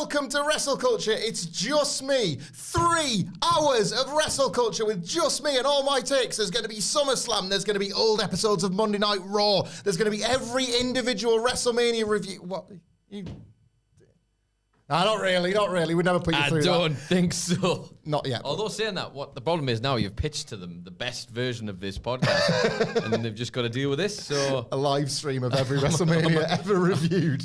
welcome to WrestleCulture. It's just me. 3 hours of WrestleCulture with just me and all my takes. There's going to be SummerSlam. There's going to be old episodes of Monday Night Raw. There's going to be every individual WrestleMania review. What? No, not really. We'd never put you through that. I don't think so. Not yet. Although saying that, what the problem is now, you've pitched to them the best version of this podcast, and they've just got to deal with this. So a live stream of every WrestleMania ever reviewed.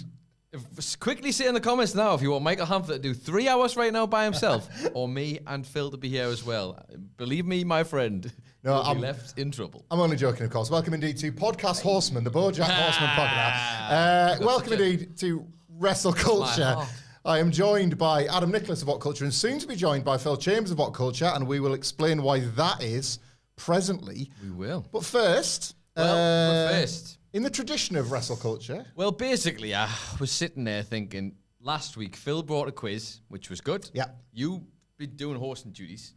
Quickly say in the comments now if you want Michael Hamflett to do 3 hours right now by himself, or me and Phil to be here as well. Believe me, my friend, you'll be left in trouble. I'm only joking, of course. Welcome indeed to Podcast Horseman, the BoJack Horseman podcast. Welcome indeed to WrestleCulture. I am joined by Adam Nicholas of What Culture and soon to be joined by Phil Chambers of What Culture, and we will explain why that is presently. We will. But first, in the tradition of WrestleCulture. Well, basically, I was sitting there thinking, last week Phil brought a quiz, which was good. Yeah. You've been doing hosting duties.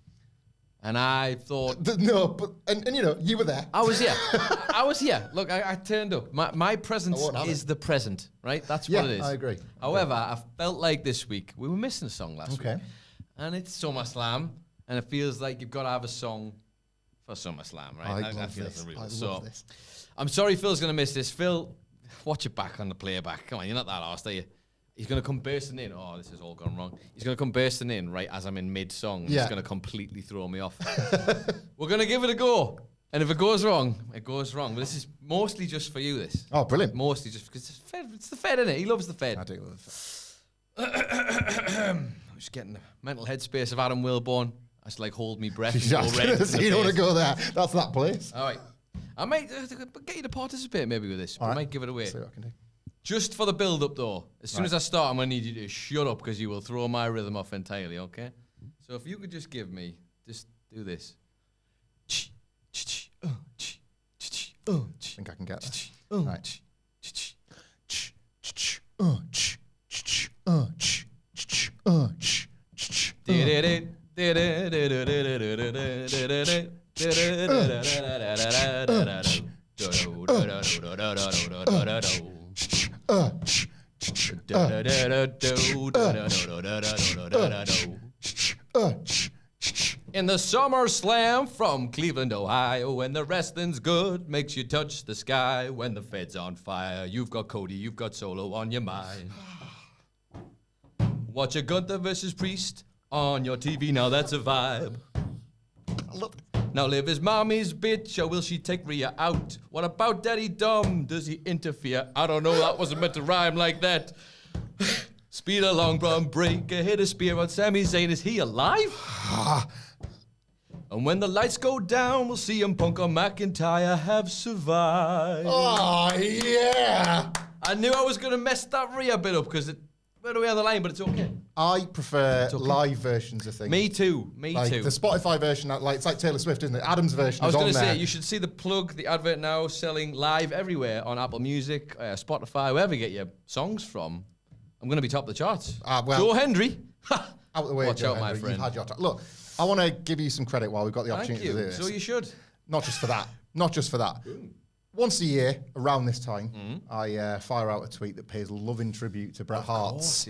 And I thought... No, but, and you know, you were there. I was here. Look, I turned up. My presence is the present, right? That's what it is. I agree. However, I felt like this week, we were missing a song last week. And it's SummerSlam, and it feels like you've got to have a song for SummerSlam, right? I love this. I'm sorry Phil's going to miss this. Phil, watch it back on the playback. Come on, you're not that arsed, are you? He's going to come bursting in. Oh, this has all gone wrong. He's going to come bursting in right as I'm in mid-song. Yeah. He's going to completely throw me off. We're going to give it a go. And if it goes wrong, it goes wrong. But this is mostly just for you, this. Oh, brilliant. Mostly just because it's the Fed, isn't it? He loves the Fed. I do love the Fed. I'm just getting the mental headspace of Adam Wilborn. I just like hold me breath. You don't want to go there. That's that place. All right. I might get you to participate maybe with this. I might give it away. See what I can do. Just for the build-up, though. As soon as I start, I'm going to need you to shut up because you will throw my rhythm off entirely, okay? So if you could just give me, just do this. I think I can get that. Right. In the SummerSlam from Cleveland, Ohio, when the wrestling's good, makes you touch the sky. When the Fed's on fire, you've got Cody, you've got Solo on your mind. Watch a Gunther versus Priest on your TV, now that's a vibe. I love it. Now Liv is mommy's bitch, or will she take Rhea out? What about Daddy Dom? Does he interfere? I don't know, that wasn't meant to rhyme like that. Speed along, Braun Breaker, hit a spear on Sami Zayn. Is he alive? And when the lights go down, we'll see him Punk or McIntyre have survived. Oh, yeah. I knew I was going to mess that Rhea bit up because it went away on the line, but it's okay. I prefer live versions of things. Me too. The Spotify version, it's like Taylor Swift, isn't it? Adam's version I was going to say, you should see the plug, the advert now, selling live everywhere on Apple Music, Spotify, wherever you get your songs from. I'm going to be top of the charts. Joe Hendry. Out the way, Watch Joe out, my Hendry. friend. You've had your time. Look, I want to give you some credit while we've got the opportunity to do this. So you should. Not just for that. Once a year, around this time, I fire out a tweet that pays loving tribute to Bret Hart's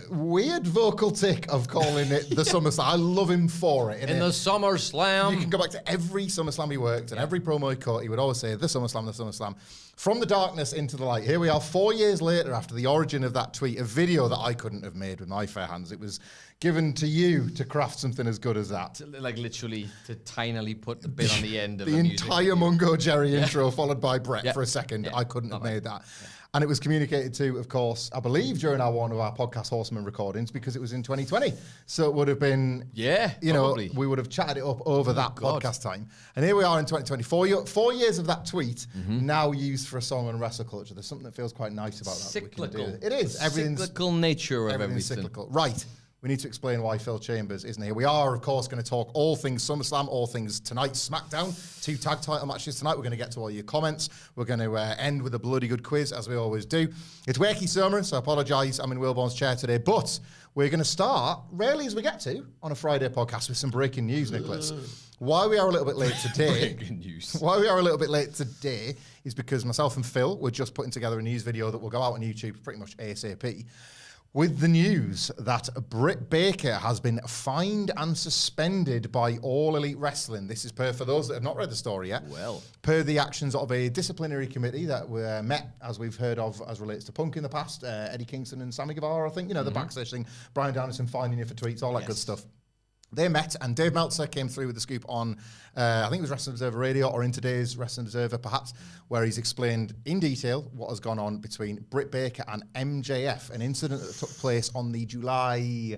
weird vocal tick of calling it the SummerSlam. I love him for it. In the SummerSlam. You can go back to every SummerSlam he worked and every promo he cut. He would always say, the SummerSlam. From the darkness into the light. Here we are 4 years later after the origin of that tweet, a video that I couldn't have made with my fair hands. It was given to you to craft something as good as that. Like literally to tinily put the bit on the end of the entire Mungo Jerry intro followed by Bret for a second. Yeah. I couldn't have made that. Yeah. And it was communicated to, of course, I believe during one of our Podcast Horseman recordings because it was in 2020. So it would have been, probably. We would have chatted it up over that podcast time. And here we are in 2020. 4 years of that tweet now used for a song on WrestleCulture. There's something that feels quite nice about that. Cyclical. It is. Cyclical nature of everything. Cyclical. Right. We need to explain why Phil Chambers isn't here. We are, of course, going to talk all things SummerSlam, all things tonight's SmackDown. 2 tag title matches tonight. We're going to get to all your comments. We're going to end with a bloody good quiz, as we always do. It's Wakey Summer, so I apologise. I'm in Wilborn's chair today. But we're going to start, rarely as we get to, on a Friday podcast with some breaking news, Nicholas. Why we are a little bit late today. Breaking news. Why we are a little bit late today is because myself and Phil were just putting together a news video that will go out on YouTube pretty much ASAP. with the news that Britt Baker has been fined and suspended by All Elite Wrestling. This is for those that have not read the story yet. Well, per the actions of a disciplinary committee that were met, as we've heard of, as relates to Punk in the past, Eddie Kingston and Sammy Guevara, I think, the backstage thing, Bryan Danielson finding you for tweets, all that good stuff. They met, and Dave Meltzer came through with the scoop on, I think it was Wrestling Observer Radio, or in today's Wrestling Observer, perhaps, where he's explained in detail what has gone on between Britt Baker and MJF, an incident that took place on the July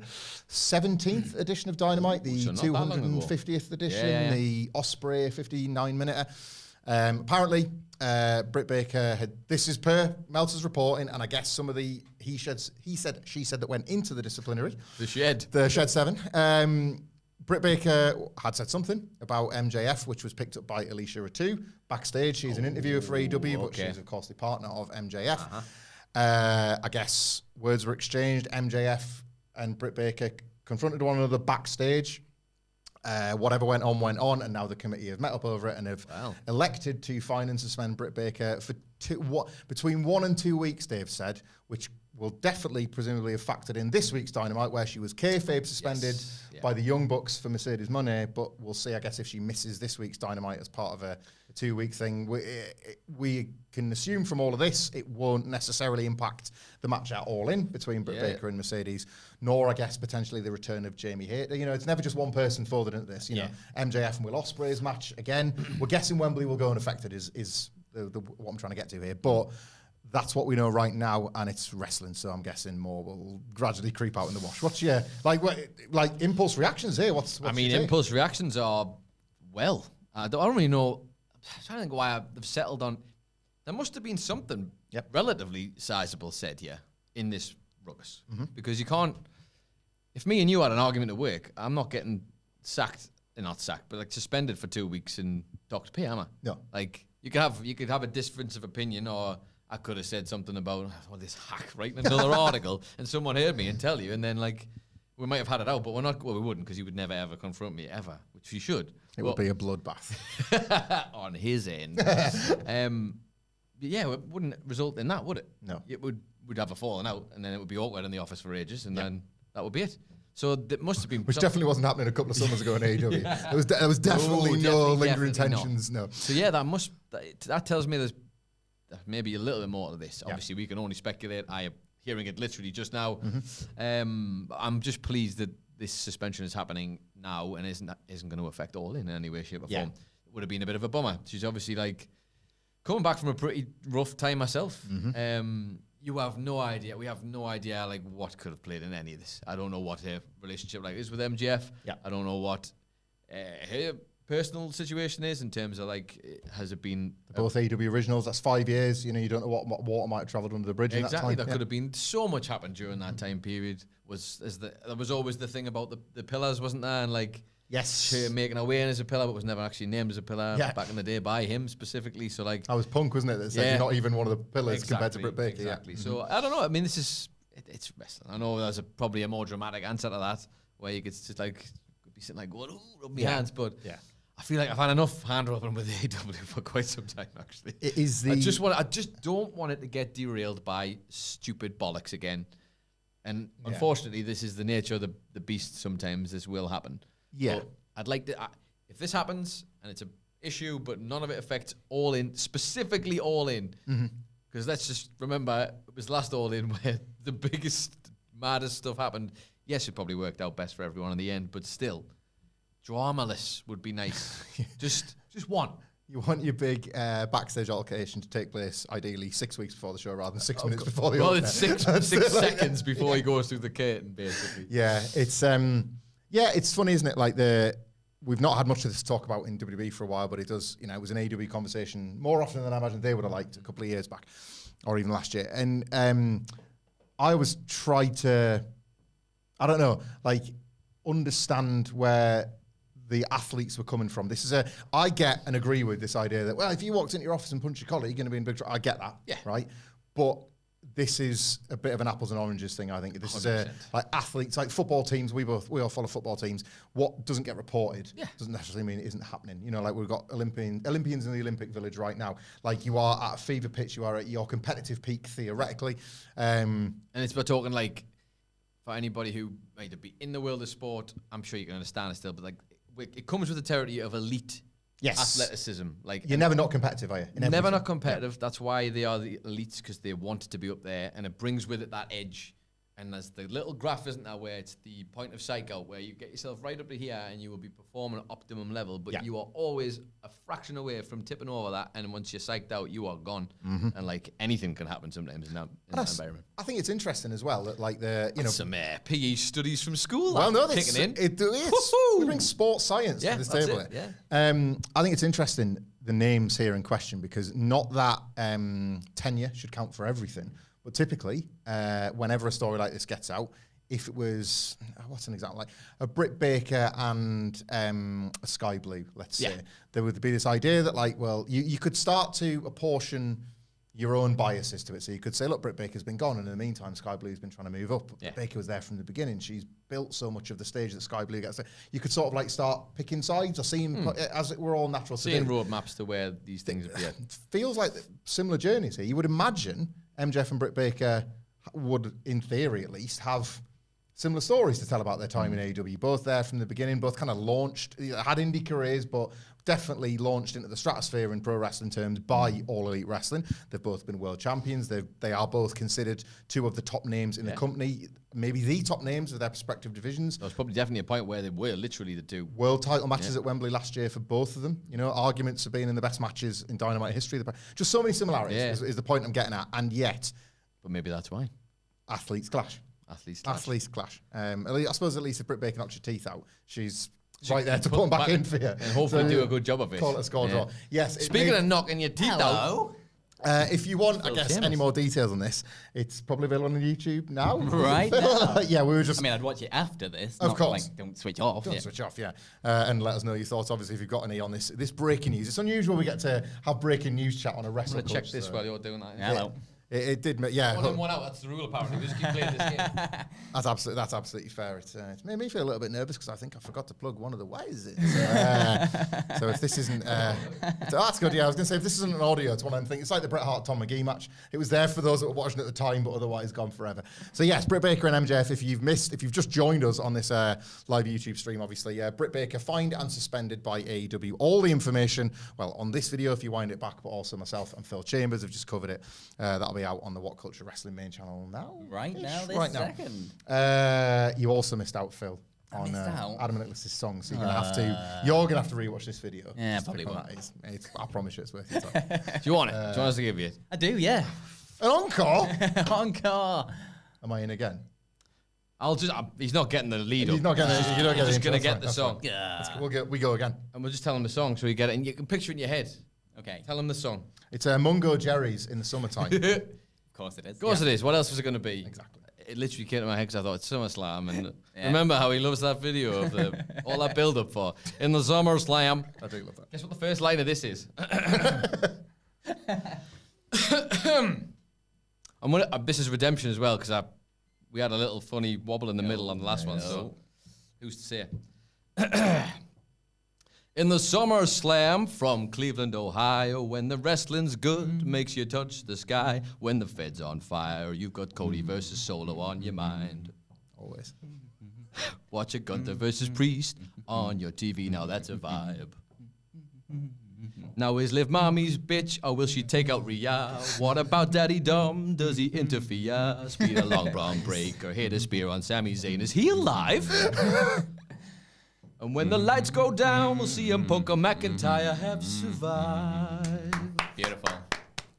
17th edition of Dynamite, the 250th edition, the Osprey 59-minute. Apparently, Britt Baker had, this is per Meltzer's reporting, and I guess some of the he said, she said that went into the disciplinary. The Shed 7. Britt Baker had said something about MJF, which was picked up by Alicia Ratu backstage. She's an interviewer for AEW, but she's, of course, the partner of MJF. I guess words were exchanged. MJF and Britt Baker confronted one another backstage. Whatever went on, and now the committee have met up over it and have elected to fine and suspend Britt Baker for between 1 and 2 weeks, Dave said, which will definitely, presumably, have factored in this week's Dynamite, where she was kayfabe suspended by the Young Bucks for Mercedes Moné, but we'll see, I guess, if she misses this week's Dynamite as part of a 2-week thing. We can assume from all of this, it won't necessarily impact the match at All In between Britt Baker and Mercedes, nor, I guess, potentially the return of Jamie Hayter. It's never just one person forward into this. You know, MJF and Will Ospreay's match, again, we're guessing Wembley will go unaffected is what I'm trying to get to here. But that's what we know right now, and it's wrestling, so I'm guessing more will gradually creep out in the wash. What's your like impulse reactions here? What's impulse reactions are I don't really know. I'm trying to think why they've settled on. There must have been something relatively sizable said here in this ruckus, because you can't. If me and you had an argument at work, I'm not getting not sacked, but like suspended for 2 weeks and docked pay, am I? No. Like you could have a difference of opinion, or I could have said something about this hack writing another article, and someone heard me and tell you, and then like we might have had it out, but we wouldn't, because he would never ever confront me ever, which he should. It would be a bloodbath on his end. It wouldn't result in that, would it? No. It would have a falling out, and then it would be awkward in the office for ages, and then that would be it. So there must have been, which definitely wasn't happening a couple of summers ago in AEW. There was definitely no lingering tensions. No. So that tells me there's maybe a little bit more to this. Obviously, we can only speculate. I am hearing it literally just now. I'm just pleased that this suspension is happening now and isn't going to affect All In any way, shape, or form. It would have been a bit of a bummer. She's obviously like coming back from a pretty rough time herself. You have no idea. We have no idea like what could have played in any of this. I don't know what her relationship like is with MJF. I don't know what her personal situation is in terms of like, has it been both AEW originals? That's 5 years. You don't know what water might have travelled under the bridge. Exactly. In that time. There could have been so much happened during that time period. There was always the thing about the pillars, wasn't there? And like, she making her way in as a pillar, but was never actually named as a pillar back in the day by him specifically. So like, I was Punk, wasn't it? That said you're not even one of the pillars compared to Britt Baker. Exactly. So I don't know. I mean, this is it's wrestling. I know there's probably a more dramatic answer to that, where you could just like be sitting like going, rub my hands, but I feel like I've had enough hand rubbing with AEW for quite some time. Actually, it is I just don't want it to get derailed by stupid bollocks again. And unfortunately, this is the nature of the beast. Sometimes this will happen. Yeah, but I'd like to. If this happens and it's an issue, but none of it affects All In, specifically All In, because let's just remember it was last All In where the biggest, maddest stuff happened. Yes, it probably worked out best for everyone in the end, but still, dramaless would be nice. just one. You want your big backstage altercation to take place, ideally 6 weeks before the show rather than 6 minutes before the opener. Well, it's 6 seconds before he goes through the curtain, basically. Yeah, it's funny, isn't it? Like we've not had much of this to talk about in WWE for a while, but it does, it was an AEW conversation more often than I imagine they would have liked a couple of years back, or even last year. And I always try to, I don't know, like understand where the athletes were coming from. I get and agree with this idea that, well, if you walked into your office and punched your colleague, you're going to be in big trouble. I get that, right? But this is a bit of an apples and oranges thing, I think. This 100%. Is like athletes, like football teams, we all follow football teams. What doesn't get reported doesn't necessarily mean it isn't happening. Like we've got Olympians in the Olympic Village right now. Like you are at a fever pitch, you are at your competitive peak, theoretically. And we're talking like, for anybody who might be in the world of sport, I'm sure you can understand it still, but like it comes with the territory of elite athleticism. Like you're never not competitive, are you? Never not competitive. Yeah. That's why they are the elites, because they wanted to be up there, and it brings with it that edge. And there's the little graph, isn't there, where it's the point of psych out, where you get yourself right up to here and you will be performing at optimum level, but you are always a fraction away from tipping over that. And once you're psyched out, you are gone. And like anything can happen sometimes in that environment. I think it's interesting as well that like some PE studies from school. Well, no, kicking in. It is. We bring sports science to this table. I think it's interesting the names here in question, because not that tenure should count for everything. But typically, whenever a story like this gets out, if it was, what's an example, like a Britt Baker and a Sky Blue, let's say, there would be this idea that like, well, you could start to apportion your own biases to it. So you could say, look, Britt Baker's been gone, and in the meantime, Sky Blue's been trying to move up. Britt Baker was there from the beginning. She's built so much of the stage that Sky Blue gets there. You could sort of like start picking sides or seeing, as it were all natural. Seeing roadmaps to where these things appear. Feels like similar journeys here. You would imagine MJF and Britt Baker would, in theory at least, have similar stories to tell about their time in AEW. Both there from the beginning, both kind of launched, had indie careers, but definitely launched into the stratosphere in pro wrestling terms by All Elite Wrestling. They've both been world champions. They are both considered two of the top names in the company, maybe the top names of their respective divisions. There's probably definitely a point where they were literally the two. World title matches at Wembley last year for both of them. You know, arguments of being in the best matches in Dynamite history. Just so many similarities is the point I'm getting at. And yet... But maybe that's why. Athletes clash. Athletes clash. I suppose at least if Britt Baker knocks your teeth out, she's right there to put them back in for you. And hopefully do a good job of it. Call it a score draw. Yes. Speaking of knocking your teeth out... if you want, I guess, any more details on this, it's probably available on YouTube now. Right now. Yeah, we were just... I mean, I'd watch it after this. Of course. Like, don't switch off. Don't switch off, and let us know your thoughts, obviously, if you've got any on this breaking news. It's unusual we get to have breaking news chat on a wrestling. I'm going to check this while you're doing that. Hello. It did, yeah. One in, one out. That's the rule, apparently. We just keep playing this game. That's absolutely fair. It made me feel a little bit nervous because I think I forgot to plug one of the ways. So if this isn't, that's good. Yeah, I was going to say if this isn't an audio, it's one I'm thinking. It's like the Bret Hart Tom McGee match. It was there for those that were watching at the time, but otherwise gone forever. So yes, Britt Baker and MJF. If you've just joined us on this live YouTube stream, obviously, Britt Baker fined and suspended by AEW. All the information, well, on this video if you wind it back, but also myself and Phil Chambers have just covered it. That'll be out on the WhatCulture Wrestling main channel now. Right now, this second. You also missed out, Phil, on Adam and Nicholas's song, so you're gonna have to rewatch this video. Yeah, probably will. I promise you, it's worth your time. Do you want it? Do you want us to give you it? I do, yeah. An encore. Encore. Am I in again? He's not getting the lead. He's not getting. You don't get. He's just gonna get the song. We go again, and we'll just tell him the song so you get it, and you can picture it in your head. Okay. Tell him the song. It's Mungo Jerry's in the summertime. Of course it is. Of course it is. What else was it going to be? Exactly. It literally came to my head because I thought it's SummerSlam. And remember how he loves that video of all that build-up for in the SummerSlam. I do love that. Guess what the first line of this is? This is redemption as well because we had a little funny wobble in the middle on the last one. So who's to say? In the SummerSlam from Cleveland, Ohio, when the wrestling's good, makes you touch the sky. When the Fed's on fire, you've got Cody versus Solo on your mind. Always. Watch a Gunther versus Priest on your TV. Now that's a vibe. Now is Liv Mommy's bitch, or will she take out Rhea? What about Daddy Dumb? Does he interfere? Speed a long brown breaker, hit a spear on Sami Zayn. Is he alive? And when the lights go down, we'll see him Punk or McIntyre have survived. Beautiful.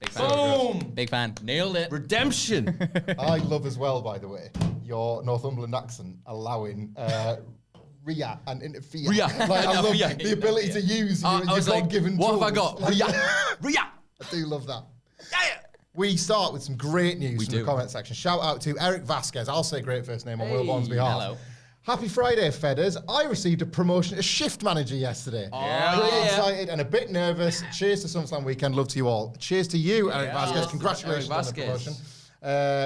Big fan. Boom! Big fan. Nailed it. Redemption. I love as well, by the way, your Northumberland accent allowing Rhea and interfere. Rhea. Like, I love the ability to use your God-given what tools. have I got? Rhea. Rhea. I do love that. We start with some great news from the comment section. Shout out to Eric Vasquez. I'll say great first name on Will Bond's behalf. Hello. Happy Friday, Fedders. I received a promotion as shift manager yesterday. Pretty excited and a bit nervous. Cheers to SummerSlam weekend. Love to you all. Cheers to you, Eric Vasquez. Congratulations on the promotion.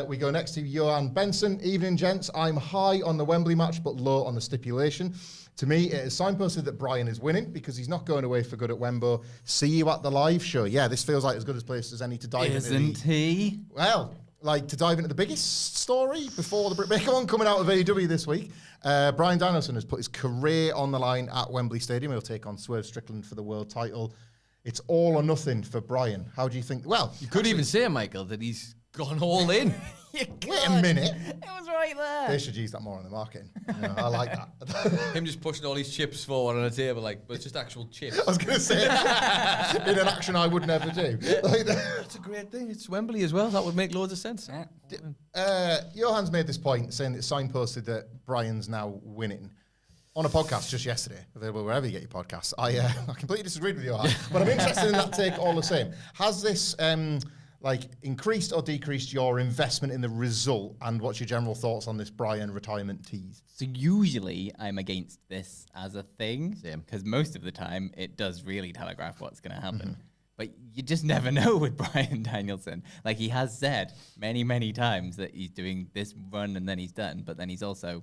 We go next to Johan Benson. Evening, gents. I'm high on the Wembley match, but low on the stipulation. To me, it is signposted that Bryan is winning because he's not going away for good at Wembo. See you at the live show. Yeah, this feels like as good a place as any to dive into. Isn't he? Well, like to dive into the biggest story before the bigger one coming out of AEW this week. Bryan Danielson has put his career on the line at Wembley Stadium. He'll take on Swerve Strickland for the world title. It's all or nothing for Bryan. How do you think? Well, you could even say, Michael, that he's gone all in. Wait a minute. It was right there. They should use that more in the marketing. I like that. Him just pushing all these chips forward on a table, like, but it's just actual chips. I was going to say, in an action I would never do. Yeah. That's a great thing. It's Wembley as well. That would make loads of sense. Johan's made this point, saying that signposted that Bryan's now winning. On a podcast just yesterday, available wherever you get your podcasts. I completely disagreed with Johan, but I'm interested in that take all the same. Has this increased or decreased your investment in the result, and what's your general thoughts on this Bryan retirement tease? So usually I'm against this as a thing, because most of the time it does really telegraph what's going to happen. But you just never know with Bryan Danielson. Like, he has said many, many times that he's doing this run and then he's done, but then he's also,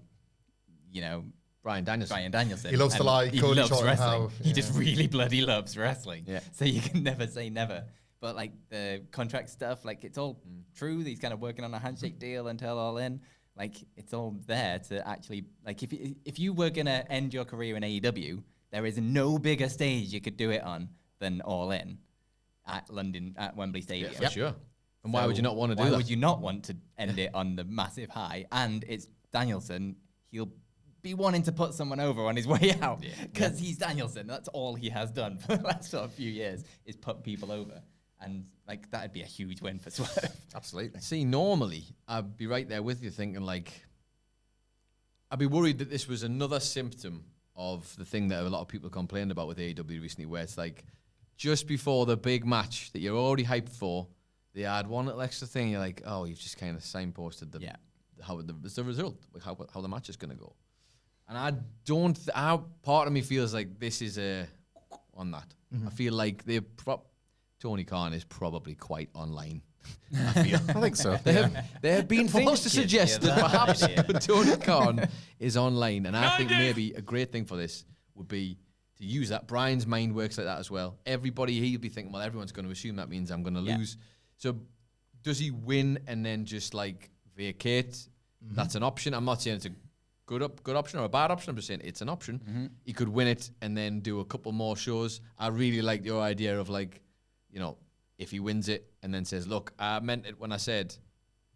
Bryan Danielson. He loves to lie. He loves wrestling. He just really bloody loves wrestling. Yeah. So you can never say never. But like the contract stuff, like it's all true. He's kind of working on a handshake deal until All In. Like, it's all there to actually, like, if you were gonna end your career in AEW, there is no bigger stage you could do it on than All In at Wembley Stadium. Yeah, for sure. And why would you not want to do that? Why would you not want to end it on the massive high? And it's Danielson. He'll be wanting to put someone over on his way out because he's Danielson. That's all he has done for the last few years is put people over. And like, that'd be a huge win for Swerve. Absolutely. See, normally I'd be right there with you thinking, like, I'd be worried that this was another symptom of the thing that a lot of people complained about with AEW recently, where it's like, just before the big match that you're already hyped for, they add one little extra thing. You're like, oh, you've just kind of signposted how the result, how the match is going to go. And I don't, part of me feels like this is on that. I feel like Tony Khan is probably quite online. I feel. I think so. There have been things to suggest that perhaps Tony Khan is online, and I think maybe a great thing for this would be to use that. Bryan's mind works like that as well. Everybody, he'll be thinking, well, everyone's going to assume that means I'm going to lose. So does he win and then just like vacate? That's an option. I'm not saying it's a good option or a bad option. I'm just saying it's an option. He could win it and then do a couple more shows. I really like your idea of like, if he wins it and then says, look, I meant it when I said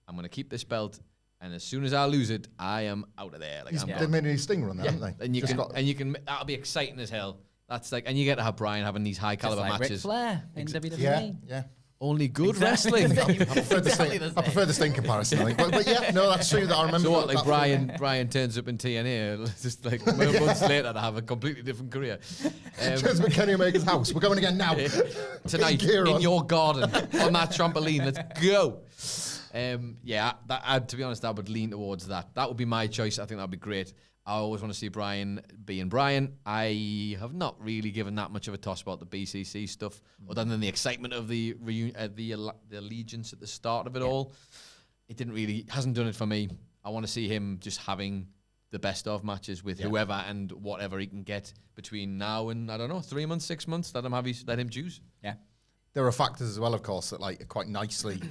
I'm going to keep this belt, and as soon as I lose it, I am out of there. Like, they've made a Sting run, haven't they? And you can that'll be exciting as hell. That's like, and you get to have Bryan having these high caliber like matches. Ric Flair in WWE. Yeah. Only good wrestling. I prefer the Sting comparison, I think. But yeah, no, that's true. That I remember. So what, like Bryan turns up in TNA, just like months later to have a completely different career. Turns up at Kenny Omega's house. We're going again now. Tonight in your garden on that trampoline. Let's go. To be honest, I would lean towards that. That would be my choice. I think that would be great. I always want to see Bryan being Bryan. I have not really given that much of a toss about the BCC stuff, other than the excitement of the allegiance at the start of it all. It hasn't done it for me. I want to see him just having the best of matches with whoever and whatever he can get between now and, I don't know, 3 months, 6 months. Let him choose. Yeah. There are factors as well, of course, that like quite nicely.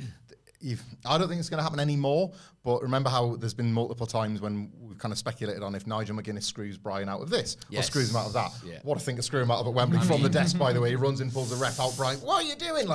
I don't think it's going to happen anymore, but remember how there's been multiple times when we've kind of speculated on if Nigel McGuinness screws Bryan out of this or screws him out of that. Yeah. What a thing to screw him out of at Wembley from the desk, by the way. He runs in, pulls the ref out. Bryan, what are you doing?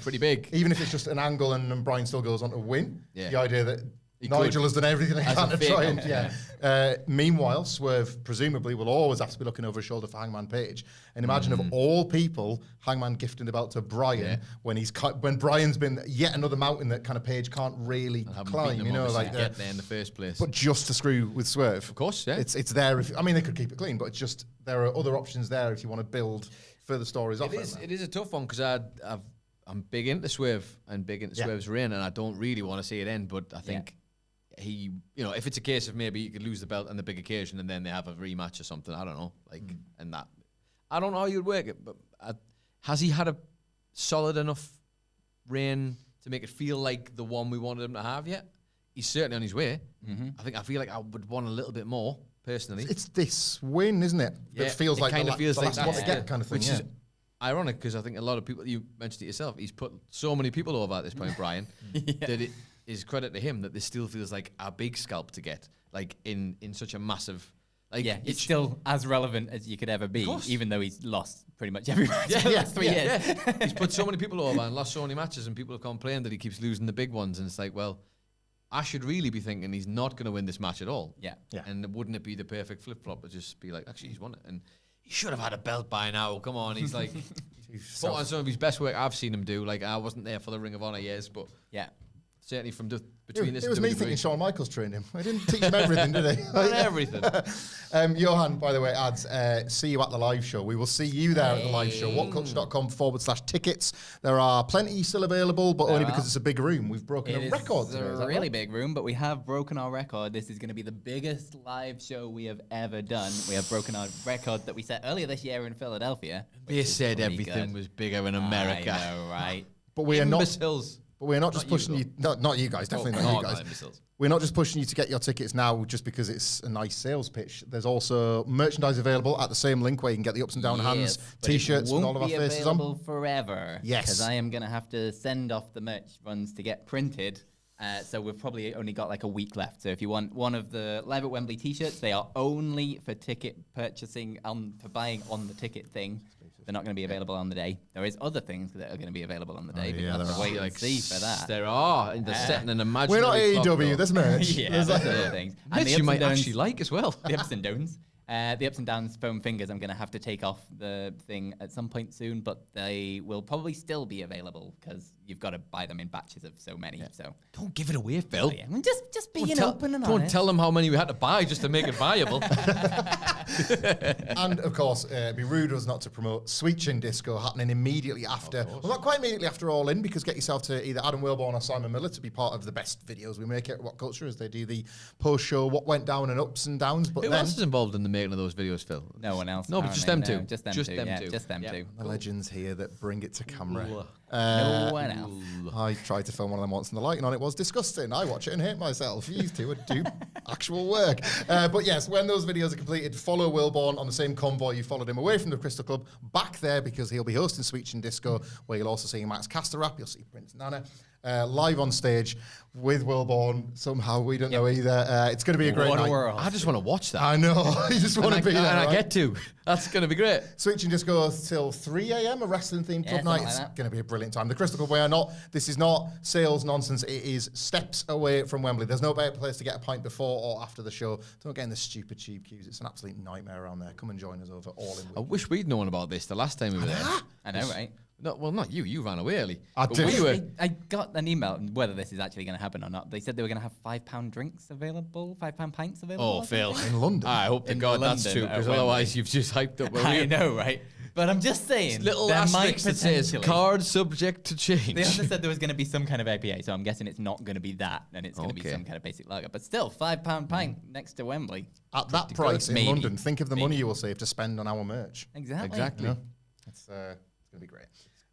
Pretty big. Even if it's just an angle and Bryan still goes on to win. Yeah. The idea that Nigel has done everything he can to try and meanwhile, Swerve presumably will always have to be looking over his shoulder for Hangman Page. And imagine of all people, Hangman gifting the belt to Bryan when Bryan's been yet another mountain that kind of Page can't really climb. Get there in the first place. But just to screw with Swerve, of course, it's there. They could keep it clean, but it's just there are other options there if you want to build further stories off it. It is a tough one because I'm big into Swerve and big into Swerve's reign, and I don't really want to see it end. But I think. He, if it's a case of maybe he could lose the belt on the big occasion and then they have a rematch or something, I don't know, and that, I don't know how you'd work it, but has he had a solid enough reign to make it feel like the one we wanted him to have yet? He's certainly on his way. I feel like I would want a little bit more, personally. It's this win, isn't it? Yeah, it feels like kind of feels like what they get kind of thing. Which is ironic because I think a lot of people, you mentioned it yourself, he's put so many people over at this point, Bryan, that is credit to him that this still feels like a big scalp to get, like in such a massive. Like, yeah, it's still as relevant as you could ever be, even though he's lost pretty much every match for the last 3 years. Yeah. He's put so many people over and lost so many matches, and people have complained that he keeps losing the big ones. And it's like, well, I should really be thinking he's not going to win this match at all. Yeah. And wouldn't it be the perfect flip-flop to just be like, actually, he's won it. And he should have had a belt by now. Come on. He's like, put on some of his best work I've seen him do. Like, I wasn't there for the Ring of Honor years, but certainly from between this. It was me thinking Shawn Michaels trained him. I didn't teach him everything, did he? Not everything. Johan, by the way, adds, see you at the live show. We will see you there at the live show. WhatCulture.com/tickets. There are plenty still available, but only because it's a big room. We've broken a record today. It's a really big room, but we have broken our record. This is going to be the biggest live show we have ever done. We have broken our record that we set earlier this year in Philadelphia. They said everything was bigger in America. I know, right? But we are not. Imbeciles. But we're not just pushing you. Not you guys, definitely not you guys. We're not just pushing you to get your tickets now just because it's a nice sales pitch. There's also merchandise available at the same link where you can get the ups and down hands, T-shirts with all of our faces on. It won't be available forever. Yes. Because I am going to have to send off the merch runs to get printed. So we've probably only got like a week left. So if you want one of the Live at Wembley T-shirts, they are only for ticket purchasing, for buying on the ticket thing. They're not going to be available on the day. There is other things that are going to be available on the day. But there are. Wait and see for that. There are. They're setting an imaginary. We're not AEW. There's merch. There's other things. And you might actually like as well. The ups and downs. The ups and downs foam fingers, I'm going to have to take off the thing at some point soon, but they will probably still be available because you've got to buy them in batches of so many. So don't give it away, Phil. I mean, just being open and honest. Don't tell them how many we had to buy just to make it viable. And of course, it'd be rude of us not to promote Sweet Chin Disco happening immediately after. Well, not quite immediately after All In, because get yourself to either Adam Wilborn or Simon Miller to be part of the best videos we make at What Culture as they do the post-show What Went Down and Ups and Downs. But who else is involved in the making of those videos, Phil? No one else. No, but just them two. Just them two. Just them two. The legends here that bring it to camera. No one else. I tried to film one of them once and the lighting on it was disgusting. I watch it and hate myself. You two would do actual work. But yes, when those videos are completed, follow Wilborn on the same convoy you followed him away from the Crystal Club back there because he'll be hosting Sweet Chin Disco, where you'll also see Max Caster rap. You'll see Prince Nana live on stage with Wilborn. Somehow we don't know either. It's going to be a great night. World. I just want to watch that. I know. You just want to be there. And right? I get to. That's going to be great. Sweet Chin Disco till 3 a.m. a wrestling themed club night. It's going to be a brilliant time. The Crystal Club, this is not sales nonsense. It is steps away from Wembley. There's no better place to get a pint before or after the show. Don't get in the stupid cheap queues. It's an absolute nightmare around there. Come and join us over All In. I wish we'd known about this the last time we were there. I know, right? No, well, not you. You ran away early. I did. I got an email, whether this is actually going to happen or not. They said they were going to have £5 drinks available, £5 pints available. Oh, Phil. In London. I hope to God that's true, because otherwise you've just hyped up. I know, right? But I'm just saying. Little asterisk that says card subject to change. They also said there was going to be some kind of IPA, so I'm guessing it's not going to be that, and it's going to be some kind of basic lager. But still, £5 pint next to Wembley. At that price in London, think of the money you will save to spend on our merch. Exactly. Yeah. It's going to be great.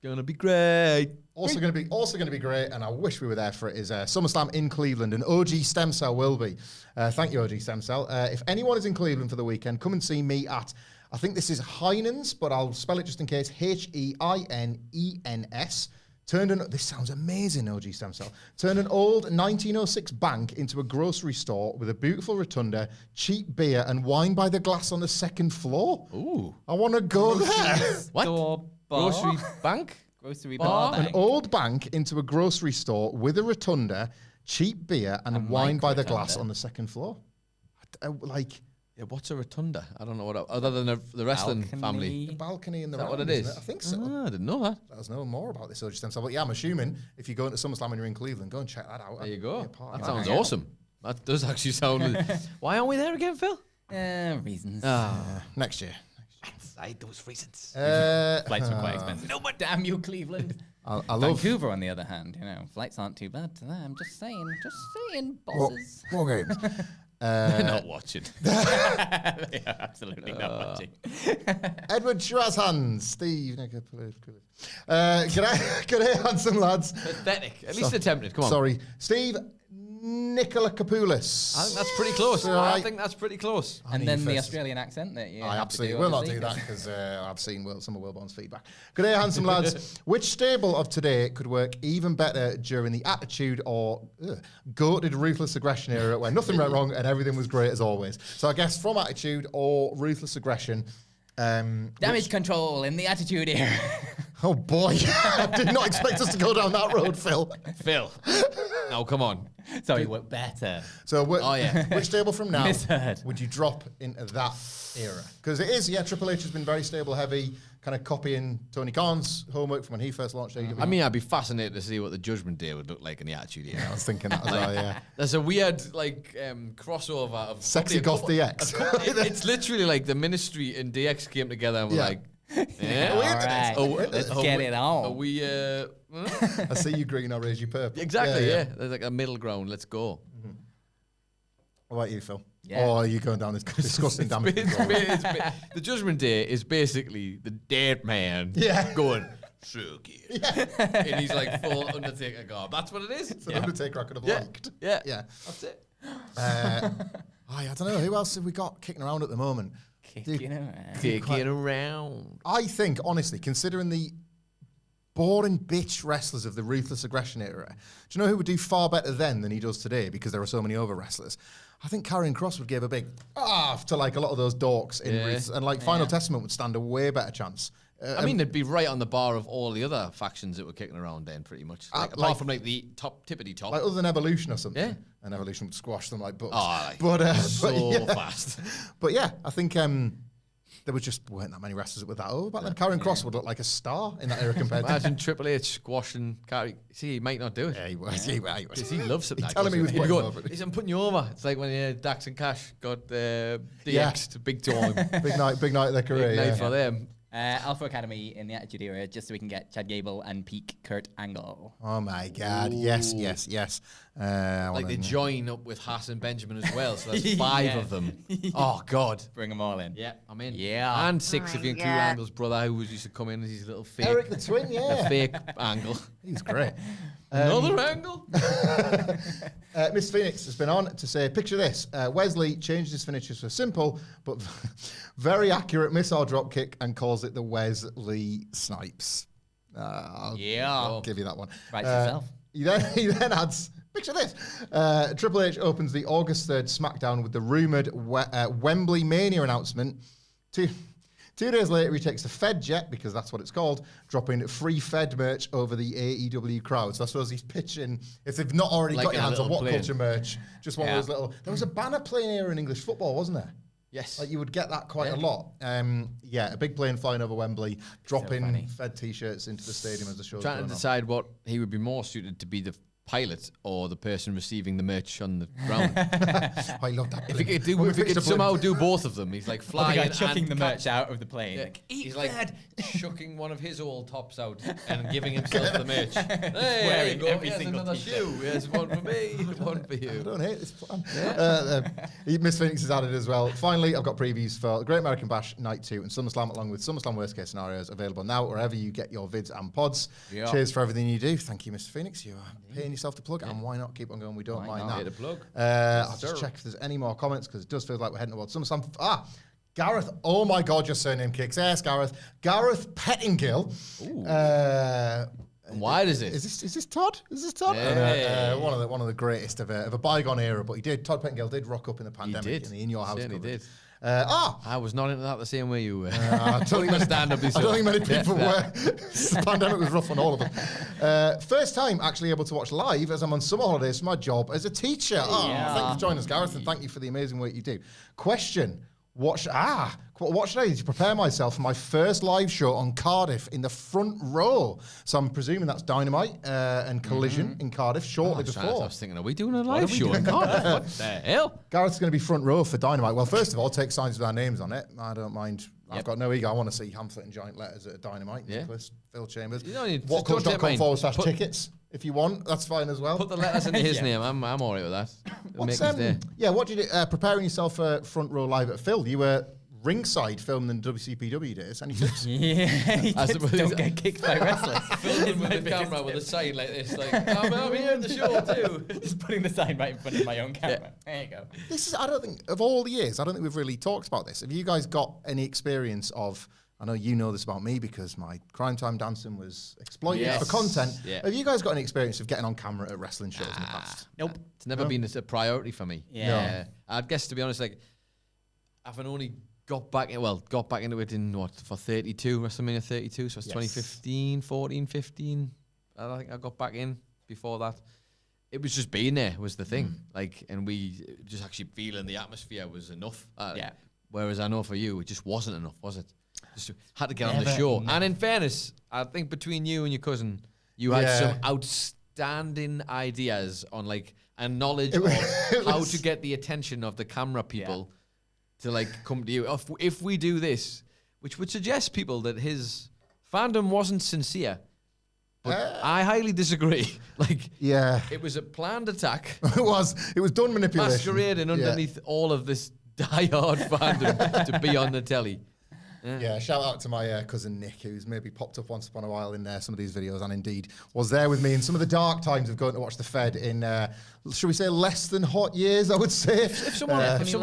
Gonna be great. Also going to be great, and I wish we were there for it. Is SummerSlam in Cleveland, and OG Stem Cell will be. Thank you, OG Stem Cell. If anyone is in Cleveland for the weekend, come and see me at. I think this is Heinen's, but I'll spell it just in case. HEINENS. This sounds amazing, OG Stem Cell. Turn an old 1906 bank into a grocery store with a beautiful rotunda, cheap beer, and wine by the glass on the second floor. Ooh. I want to go there. What? Grocery bank? Grocery bar. An old bank into a grocery store with a rotunda, cheap beer, and wine by the glass on the second floor. Yeah, what's a rotunda? I don't know what. Other than the wrestling family. The balcony in the round, what it is? I think so. I didn't know that. Let us know more about this OG Stem Cell. But yeah, I'm assuming if you go into SummerSlam and you're in Cleveland, go and check that out. There you go. That sounds awesome. That does actually sound. Why aren't we there again, Phil? Reasons. Next year. Inside those reasons. Flights are quite expensive. No, but damn you, Cleveland. I love Vancouver, on the other hand. Flights aren't too bad to them. Just saying, bosses. War games. They're not watching. They are absolutely not watching. Edward Shrazhan, Steve. Good day, handsome lads. Pathetic. At least attempted. Come on. Sorry. Steve Nicola Kapoulis. I think that's pretty close. I think that's pretty close. And then the Australian accent that you I have to absolutely do, will not obviously. do that because I've seen some of Wilborn's feedback. Good day, handsome lads. Which stable of today could work even better during the attitude or goated ruthless aggression era where nothing went wrong and everything was great as always? So I guess from attitude or ruthless aggression. Damage control in the attitude era. Oh boy, I did not expect us to go down that road, Phil. No, come on. Sorry, work better. So, which stable from now Misheard. would you drop into that era? Because it is, Triple H has been very stable, heavy, kind of copying Tony Khan's homework from when he first launched AEW. I mean, I'd be fascinated to see what the Judgment Day would look like in the Attitude Era. I was thinking that as well, yeah. There's a weird, crossover of... Sexy Goth DX. It's literally like the Ministry and DX came together and were like... Yeah, all right. Let's get it on. Are we... I see you green, I'll raise you purple. Exactly, yeah. There's like a middle ground. Let's go. What about you, Phil? Yeah. Or are you going down this disgusting damage control? The Judgment Day is basically the dead man going, suck it. Yeah. And he's like full Undertaker garb. That's what it is. It's an Undertaker I could have liked. Yeah. That's it. I don't know. Who else have we got kicking around at the moment? Kicking around. I think, honestly, considering the boring bitch wrestlers of the ruthless aggression era, do you know who would do far better then than he does today because there are so many over wrestlers? I think Karrion Kross would give a big to like a lot of those dorks in and like Final Testament would stand a way better chance. I mean, they'd be right on the bar of all the other factions that were kicking around then, pretty much. Apart from like the tippity top. Like other than Evolution or something. Yeah. And Evolution would squash them like bugs. So fast. But yeah, I think there weren't that many wrestlers that were that over back then. Karrion Kross would look like a star in that era compared to... Imagine Triple H squashing Carrie. See, he might not do it. Yeah, he was. He was. He loves it. He's telling me he was putting him over. He said, I'm putting you over. It's like when Dax and Cash got DX to big time. Big night of their career. Big night for them. Alpha Academy in the Attitude Era, just so we can get Chad Gable and peak Kurt Angle. Oh my God! Ooh. Yes. Like they join up with Haas and Benjamin as well, so that's 5 of them. Oh God! Bring them all in. Yeah, I'm in. Yeah, and 6 if you include Angle's brother, who used to come in as his little fake Eric the Twin. Yeah, a fake Angle. He's great. Another Angle. Miss Phoenix has been on to say, picture this. Wesley changed his finishes for simple but very accurate missile drop kick and calls it the Wesley Snipes. I'll give you that one. Right yourself. He then adds, picture this. Triple H opens the August 3rd SmackDown with the rumoured Wembley Mania announcement. 2 days later, he takes the Fed jet, because that's what it's called, dropping free Fed merch over the AEW crowd. So I suppose he's pitching, if they've not already got your hands on WhatCulture merch, just one of those little... There was a banner plane here in English football, wasn't there? Yes. Like you would get that quite a lot. A big plane flying over Wembley, dropping Fed T-shirts into the stadium as the show's trying to decide what he would be more suited to be, the pilot or the person receiving the merch on the ground. I love that. If he could somehow do both of them, he's like flying and chucking the merch out of the plane. Yeah. He's like chucking one of his old tops out and giving himself the merch. Hey, there you go. Every Here's single another shoe. Here's one for me, one for you. I don't hate this plan. Miss Phoenix has added as well. Finally, I've got previews for Great American Bash Night 2 and SummerSlam, along with SummerSlam Worst Case Scenarios, available now wherever you get your vids and pods. Yeah. Cheers for everything you do. Thank you, Mr. Phoenix. You are paying yourself to plug, and why not keep on going? We don't mind that. Hit a plug. I'll just check if there's any more comments, because it does feel like we're heading towards SummerSlam. Gareth, oh my God, your surname kicks ass, Gareth. Gareth Pettingill. Why does it? Is this Todd? Is this Todd? Yeah. One of the greatest of a bygone era, but Todd Pettingill did rock up in the pandemic in your house. He did. I was not into that the same way you were. I don't think many people were. The pandemic was rough on all of them. First time actually able to watch live, as I'm on summer holidays for my job as a teacher. Thank you for joining us, Gareth, and thank you for the amazing work you do. Question. What should I do to prepare myself for my first live show on Cardiff in the front row? So I'm presuming that's Dynamite and Collision in Cardiff shortly before. I was thinking, are we doing a live show in Cardiff? What the hell? Gareth's going to be front row for Dynamite. Well, first of all, take signs with our names on it. I don't mind. I've got no ego. I want to see Hamflett in giant letters at Dynamite. Nicholas, Phil Chambers. Whatculture.com/tickets. If you want, that's fine as well. Put the letters into his name. I'm all right with that. What do you do? Preparing yourself for front row live at Phil. You were ringside filming the WCPW days, and he said, Yeah, he don't get kicked by wrestlers. Filming with the camera with a sign like this, like, I'm here at the show too. Just putting the sign right in front of my own camera. There you go. this is, I don't think, of all the years, I don't think we've really talked about this. Have you guys got any experience of, I know you know this about me because my Crime Time dancing was exploited for content. Yeah. Have you guys got any experience of getting on camera at wrestling shows in the past? Nope. It's never been a priority for me. Yeah. I'd guess, to be honest, like, I've only got back into it in for 32, WrestleMania 32, so it's 2015, 14, 15. I think I got back in before that. It was just being there was the thing. Like, and we just actually feeling the atmosphere was enough. Whereas I know for you, it just wasn't enough, was it? Just had to get on the show. And in fairness, I think between you and your cousin, you had some outstanding ideas on like a knowledge of how to get the attention of the camera people to like come to you. If we do this, which would suggest people that his fandom wasn't sincere. But I highly disagree. Like, it was a planned attack. It was done manipulation. Masquerading underneath all of this diehard fandom to be on the telly. Yeah, shout out to my cousin Nick, who's maybe popped up once upon a while in some of these videos, and indeed was there with me in some of the dark times of going to watch the Fed in, should we say, less than hot years, I would say. If someone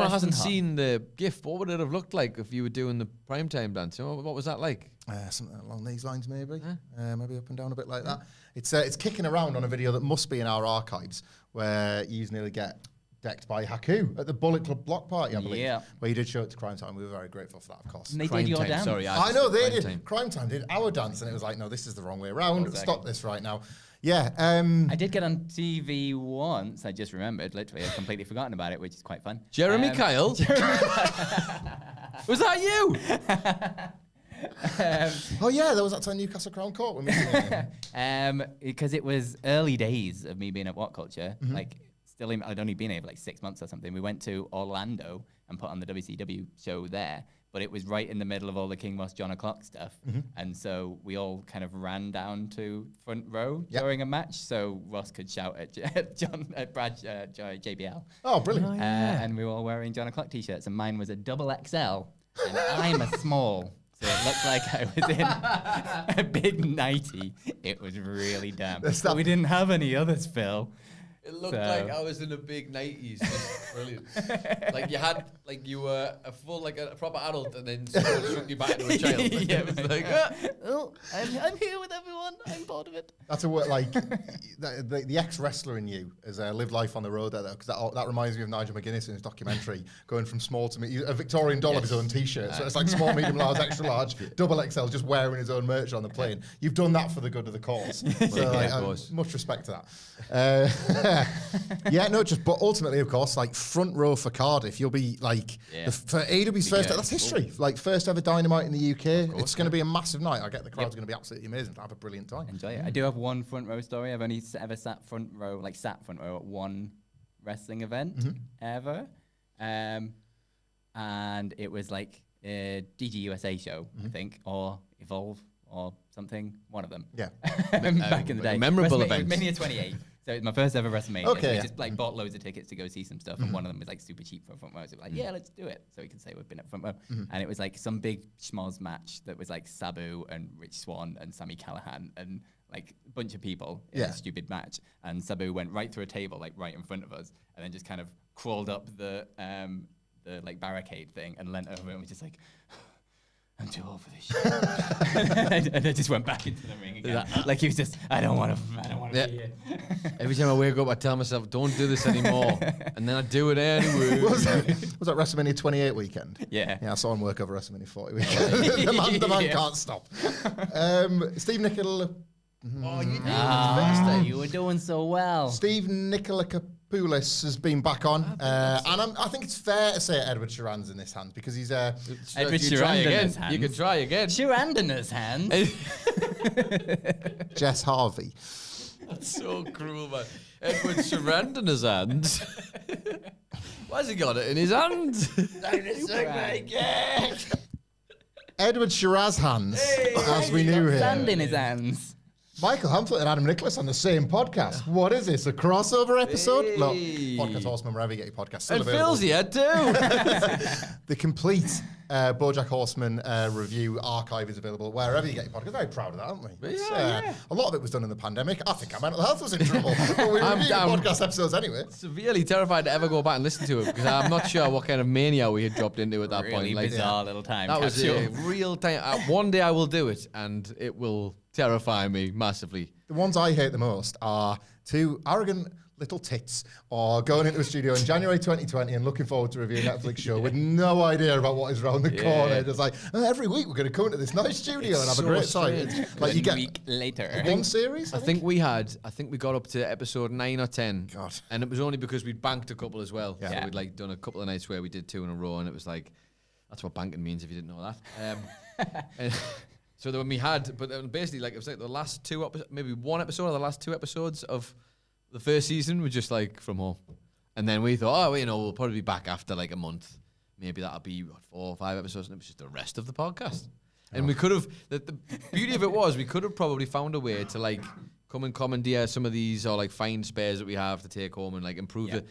hasn't seen the GIF, what would it have looked like if you were doing the primetime dance? What was that like? Something along these lines, maybe. Maybe up and down a bit like that. It's kicking around on a video that must be in our archives, where you nearly get decked by Haku at the Bullet Club block party, I believe. Yeah. Where you did show it to Crime Time. We were very grateful for that, of course. And they did your dance. Sorry, I know they did. Crime Time did our dance, and it was like, no, this is the wrong way around. Stop this right now. Yeah. I did get on TV once. I just remembered. Literally, I'd completely forgotten about it, which is quite fun. Jeremy Kyle? Was that you? Oh yeah, there was that time Newcastle Crown Court when we because it was early days of me being at WrestleCulture. Like, I'd only been here for like 6 months or something. We went to Orlando and put on the WCW show there, but it was right in the middle of all the King Moss, John O'Clock stuff. And so we all kind of ran down to front row during a match so Ross could shout at JBL. Oh, brilliant. And we were all wearing John O'Clock t-shirts, and mine was a double XL, and I'm a small. So it looked like I was in a big nightie. It was really damn. But we didn't have any others, Phil. It looked like I was in a big 90s. Just brilliant. Like you had, like you were a full, like a proper adult, and then someone shrunk you back into a child. It was like, oh, I'm here with everyone. I'm bored of it. That's a word, like the ex-wrestler in you has lived life on the road there, because that reminds me of Nigel McGuinness in his documentary, going from small to a Victorian doll of his own t-shirt. So it's like small, medium, large, extra large, double XL, just wearing his own merch on the plane. You've done that for the good of the cause. So much respect to that. But ultimately, of course, like front row for Cardiff, you'll be like for AEW's first. That's history. Like first ever Dynamite in the UK. It's going to be a massive night. I get the crowd's going to be absolutely amazing. Have a brilliant time. Enjoy it. I do have one front row story. I've only ever sat front row at one wrestling event ever, and it was like a DG USA show, I think, or Evolve or something. One of them. Yeah. Back in the day. Memorable event. Mania 28. So it was my first ever WrestleMania. Okay, so we just like bought loads of tickets to go see some stuff, and one of them was like super cheap for front row. So we're like, let's do it. So we can say we've been at front row. And it was like some big schmoz match that was like Sabu and Rich Swann and Sami Callihan and like a bunch of people in a stupid match. And Sabu went right through a table, like right in front of us, and then just kind of crawled up the like barricade thing and leant over and was just like, I'm too old for this shit. And I just went back into the ring again. Like he was just, I don't want to be here. Every time I wake up, I tell myself, don't do this anymore. And then I do it anyway. Was that WrestleMania 28 weekend? Yeah. Yeah, I saw him work over WrestleMania 40 weekend. the man can't stop. Steve Nicola. You were doing so well. Steve Nikolakopoulos has been back on, and I think it's fair to say Edward Sheeran's in his hands because he's Edward Sheeran in his hands. You could try again. Sheeran in his hands. Jess Harvey. That's so cruel, man. Edward Sheeran in his hands. Why's he got it in his hands? Edward Sheeran's hands, as we knew him. Sand in his hands. Michael Hamflett and Adam Nicholas on the same podcast. What is this, a crossover episode? Hey. Look, Podcast Horseman, wherever you get your podcast. And Phil's here too. The complete BoJack Horseman review archive is available wherever you get your podcast. Very proud of that, aren't we? A lot of it was done in the pandemic. I think our mental health was in trouble. But we reviewed podcast episodes anyway. Severely terrified to ever go back and listen to it because I'm not sure what kind of mania we had dropped into at that point. Really bizarre little time. That was a real time. One day I will do it, and it will terrify me massively. The ones I hate the most are two arrogant little tits or going into a studio in January 2020 and looking forward to review a Netflix show with no idea about what is around the corner. Just like, every week we're going to come into this nice studio and have a great time. Like you get week later. One series? I think we got up to episode 9 or 10. God. And it was only because we'd banked a couple as well. Yeah. So we'd like done a couple of nights where we did 2 in a row, and it was like, that's what banking means if you didn't know that. So then we had, but basically, like it was like the last 2 episodes, maybe one episode of the last 2 episodes of the first season were just like from home. And then we thought, we'll probably be back after like a month. Maybe that'll be 4 or 5 episodes, and it was just the rest of the podcast. And we could have, the beauty of it was, we could have probably found a way to like come and commandeer some of these or like find spares that we have to take home and like improve it.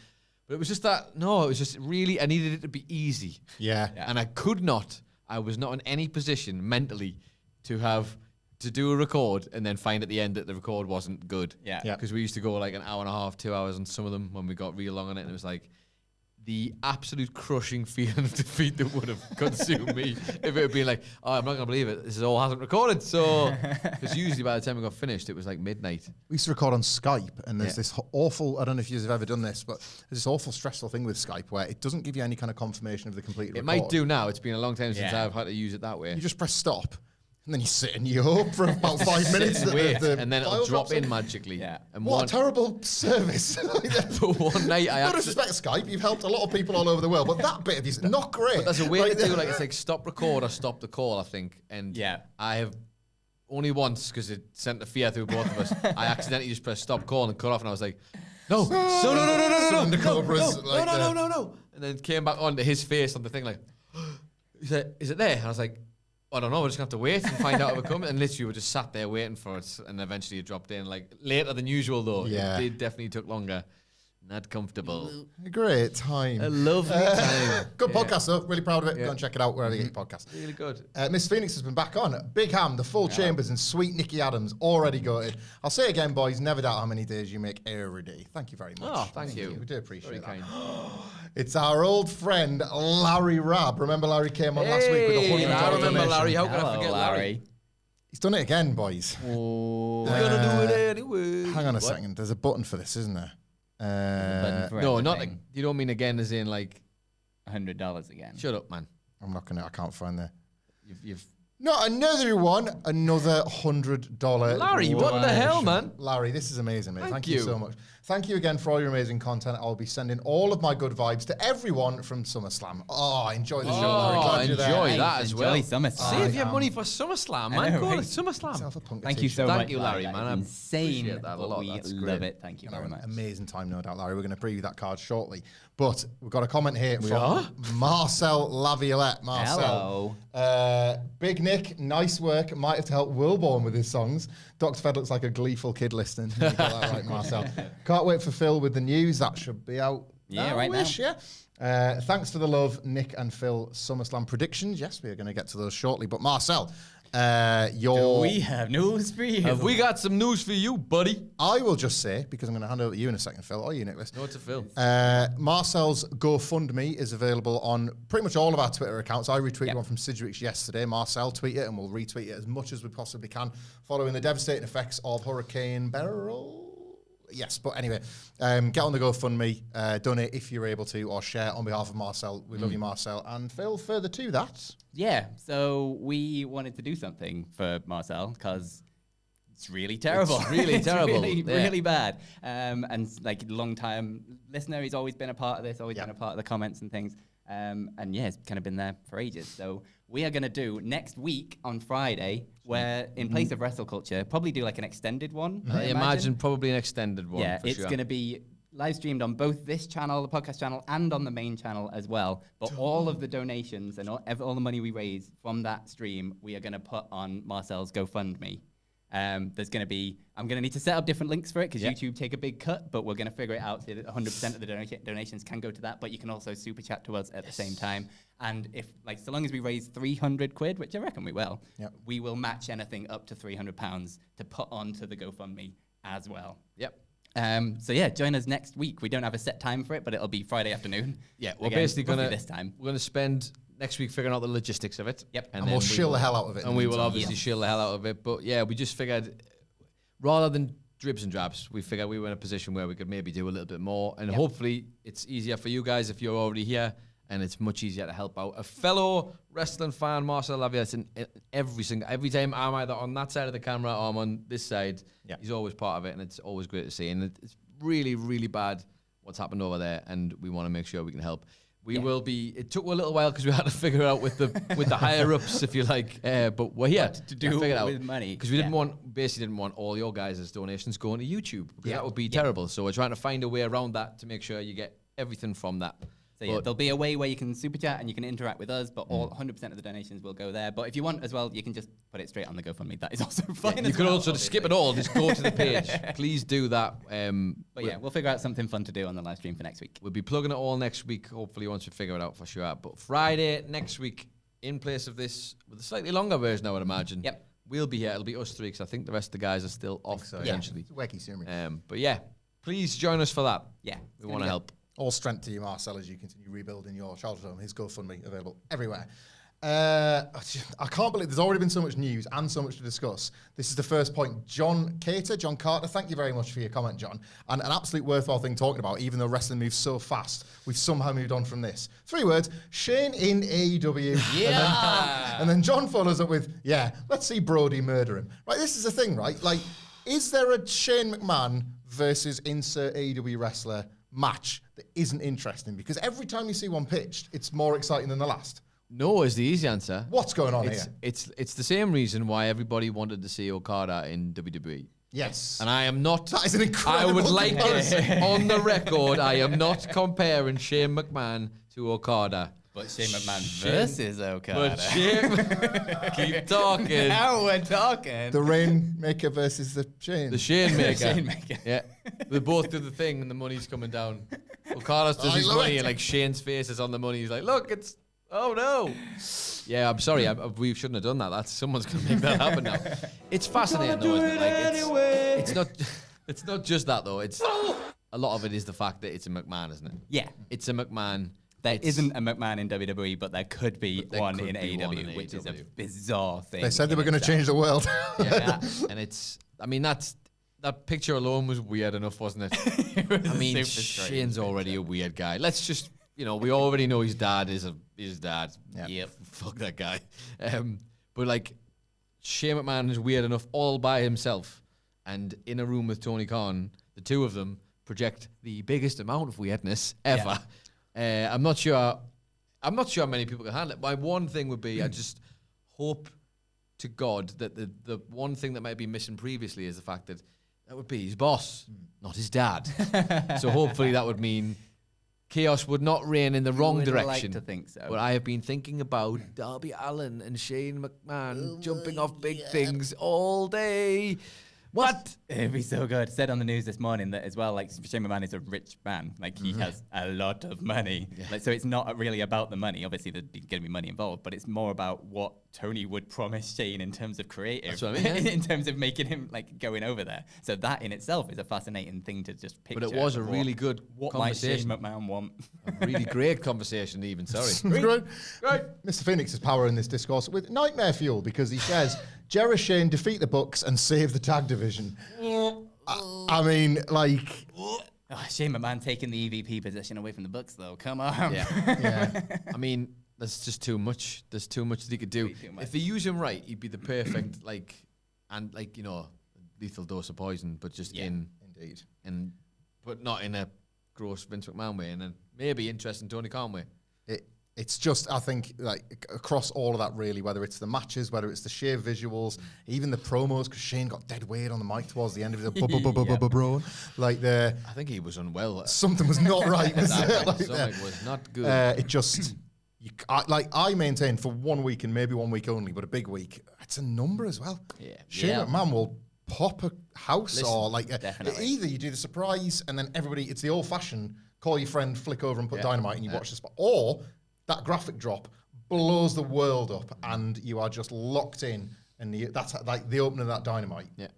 But it was just that, it was just really, I needed it to be easy. Yeah. And I was not in any position mentally to do a record and then find at the end that the record wasn't good. Yeah. Because we used to go like an hour and a half, 2 hours on some of them when we got real long on it, and it was like the absolute crushing feeling of defeat that would have consumed me if it had been like, I'm not going to believe it. This all hasn't recorded. So, because usually by the time we got finished, it was like midnight. We used to record on Skype, and there's this awful, I don't know if you've ever done this, but there's this awful stressful thing with Skype where it doesn't give you any kind of confirmation of the completed record. It might do now. It's been a long time since I've had to use it that way. You just press stop. And then you sit and you hope for about 5 minutes. And then it'll drop in magically. Yeah. And what a terrible service. But one night No disrespect Skype, you've helped a lot of people all over the world, but that bit of you is not great. But there's a way to do it's like stop record or stop the call, I think. And I have only once, because it sent a fear through both of us, I accidentally just pressed stop call and cut off, and I was like, no. And then came back onto his face on the thing like, he said, is it there? And I was like, I don't know, we're just going to have to wait and find out if it comes. And literally we just sat there waiting for it, and eventually it dropped in, like later than usual though. Yeah. It definitely took longer. Not comfortable. A great time. A lovely time. Good podcast though, really proud of it. Go and check it out wherever you get your podcast. Really good. Miss Phoenix has been back on. Big Ham, the full Chambers, and sweet Nikki Adams already got it. I'll say again, boys, never doubt how many days you make every day. Thank you very much. Oh, thank you. We do appreciate very that. kind. It's our old friend, Larry Rabb. Remember Larry came on last week with a $100 I remember donation? Larry. How can I forget Larry? He's done it again, boys. Oh, we're going to do it anyway. Hang on a second. There's a button for this, isn't there? No, not like, you don't mean again as in like $100 again. Shut up, man. I can't find there. You've not another one, another $100. Larry, what the hell, man? Larry, this is amazing, mate. Thank you you so much. Thank you again for all your amazing content. I'll be sending all of my good vibes to everyone from SummerSlam. Oh, enjoy the show, Larry. Glad you're there. Enjoy that as well. Enjoy SummerSlam. Save your money for SummerSlam, man. Go to SummerSlam. Thank you so much. Thank you, Larry, man. I insane. Appreciate that a lot. We That's love great. it. Thank you very much. Amazing time, no doubt, Larry. We're going to preview that card shortly. But we've got a comment here from Marcel Laviolette. Marcel. Hello. Big Nick, nice work. Might have to help Wilborn with his songs. Dr. Fed looks like a gleeful kid listening. You got that right, Marcel. Can't wait for Phil with the news. That should be out right now. Yeah. Thanks for the love, Nick and Phil. SummerSlam predictions. Yes, we are going to get to those shortly. But Marcel, Do we have news for you? Have we got some news for you, buddy? I will just say, because I'm going to hand over to you in a second, Phil, or you, Nicholas. No, it's a Phil. Marcel's GoFundMe is available on pretty much all of our Twitter accounts. I retweeted one from Sidgwick's yesterday. Marcel tweet it, and we'll retweet it as much as we possibly can, following the devastating effects of Hurricane Beryl. Yes, but anyway, get on the GoFundMe, donate if you're able to, or share on behalf of Marcel. We love you, Marcel. And Phil, further to that. Yeah, so we wanted to do something for Marcel because it's really terrible. It's really terrible. Really bad. And like long-time listener, he's always been a part of this, always been a part of the comments and things. And yeah, it's kind of been there for ages. So we are going to do next week on Friday, where in place of WrestleCulture, probably do like an extended one. I imagine probably an extended one. Yeah, it's going to be live streamed on both this channel, the podcast channel, and on the main channel as well. But all of the donations and all the money we raise from that stream, we are going to put on Marcel's GoFundMe. There's going to be, I'm going to need to set up different links for it because YouTube take a big cut, but we're going to figure it out so that 100% of the donations can go to that, but you can also super chat to us at the same time. And if, like, so long as we raise 300 quid, which I reckon we will, we will match anything up to £300 to put onto the GoFundMe as well. So yeah, join us next week. We don't have a set time for it, but it'll be Friday afternoon. Yeah, we're basically going to, this time. We're going to spend next week figuring out the logistics of it. And we'll shill the hell out of it. And we will obviously shill the hell out of it. But yeah, we just figured, rather than dribs and drabs, we figured we were in a position where we could maybe do a little bit more. And hopefully it's easier for you guys if you're already here. And it's much easier to help out a fellow wrestling fan, Marcel Laviette, in every time I'm either on that side of the camera or I'm on this side, he's always part of it, and it's always great to see. And it's really, really bad what's happened over there, and we want to make sure we can help. We will be. It took a little while because we had to figure it out with the higher ups, if you like. But we're here to do figure it out with money because we didn't want all your guys' donations going to YouTube because that would be terrible. So we're trying to find a way around that to make sure you get everything from that. So yeah, there'll be a way where you can super chat and you can interact with us, but all 100% of the donations will go there. But if you want as well, you can just put it straight on the GoFundMe. That is also fine. You could also skip it all, just go to the page. Please do that. But yeah, we'll figure out something fun to do on the live stream for next week. We'll be plugging it all next week, hopefully once we figure it out for sure. But Friday next week, in place of this, with a slightly longer version, I would imagine. We'll be here. It'll be us three, because I think the rest of the guys are still off potentially. It's wacky summary. But yeah, please join us for that. Yeah, we want to help. All strength to you, Marcel, as you continue rebuilding your childhood home. His GoFundMe available everywhere. I can't believe there's already been so much news and so much to discuss. This is the first point. John Carter, thank you very much for your comment, John. And an absolute worthwhile thing talking about, even though wrestling moves so fast, we've somehow moved on from this. 3 words, Shane in AEW. Yeah! And then John follows up with, let's see Brody murder him. Right, this is the thing, right? Like, is there a Shane McMahon versus insert AEW wrestler match that isn't interesting? Because every time you see one pitched, it's more exciting than the last. No is the easy answer. What's going on here? It's the same reason why everybody wanted to see Okada in WWE. Yes. And I am not... That is an incredible I would like on the record, I am not comparing Shane McMahon to Okada. But Shane McMahon versus Okada. But Shane... Keep talking. Now we're talking. The Rainmaker versus the Shane. The Shane Maker. Shane Maker. Yeah. They both do the thing and the money's coming down. Okada's does his money and like Shane's face is on the money. He's like, look, it's... Oh, no. Yeah, I'm sorry. We shouldn't have done that. Someone's going to make that happen now. It's fascinating, though, isn't it? Like, it's not just that, though. It's a lot of it is the fact that it's a McMahon, isn't it? Yeah. It's a McMahon. There isn't a McMahon in WWE, but there could be one in AEW, which is a bizarre thing. They said they were going to change the world. Yeah. And it's... I mean, that picture alone was weird enough, wasn't it? I mean, Shane's already a weird guy. Let's just... You know, we already know his dad is his dad. Yep. Fuck that guy. But like, Shane McMahon is weird enough all by himself, and in a room with Tony Khan, the two of them project the biggest amount of weirdness ever. Yeah. I'm not sure many people can handle it. My one thing would be, I just hope to God that the one thing that might be missing previously is the fact that would be his boss, not his dad. So hopefully that would mean chaos would not reign in the wrong direction. Like to think so. But I have been thinking about Darby Allin and Shane McMahon jumping off big things all day. What? It'd be so good. Said on the news this morning that as well, like, Shane McMahon is a rich man. Like, he has a lot of money. Yeah. Like, so it's not really about the money. Obviously, there's going to be money involved, but it's more about what Tony would promise Shane in terms of creative. That's what I mean, in terms of making him, like, going over there. So that in itself is a fascinating thing to just picture. But it was a really good what conversation. Might Shane McMahon want? A really great conversation even, sorry. Great. Mr. Phoenix's power in this discourse with nightmare fuel, because he says... Jerry Shane defeat the Bucks and save the tag division. I mean, like... Shane McMahon taking the EVP position away from the Bucks, though. Come on. Yeah. I mean, there's just too much. There's too much that he could do. If they use him right, he'd be the perfect, lethal dose of poison, but just but not in a gross Vince McMahon way, and then maybe interesting Tony Khan way. It's just, I think, like, across all of that, really, whether it's the matches, whether it's the sheer visuals, even the promos, because Shane got dead weird on the mic towards the end of it. Bro. Like, I think he was unwell. Something was not right. Something was not good. It just, I maintain for 1 week and maybe 1 week only, but a big week, it's a number as well. Yeah. Shane McMahon will pop a house or definitely. either you do the surprise and then everybody, it's the old fashioned, call your friend, flick over and put dynamite and you watch the spot, or that graphic drop blows the world up and you are just locked in and that's like the opening of that dynamite. Yeah.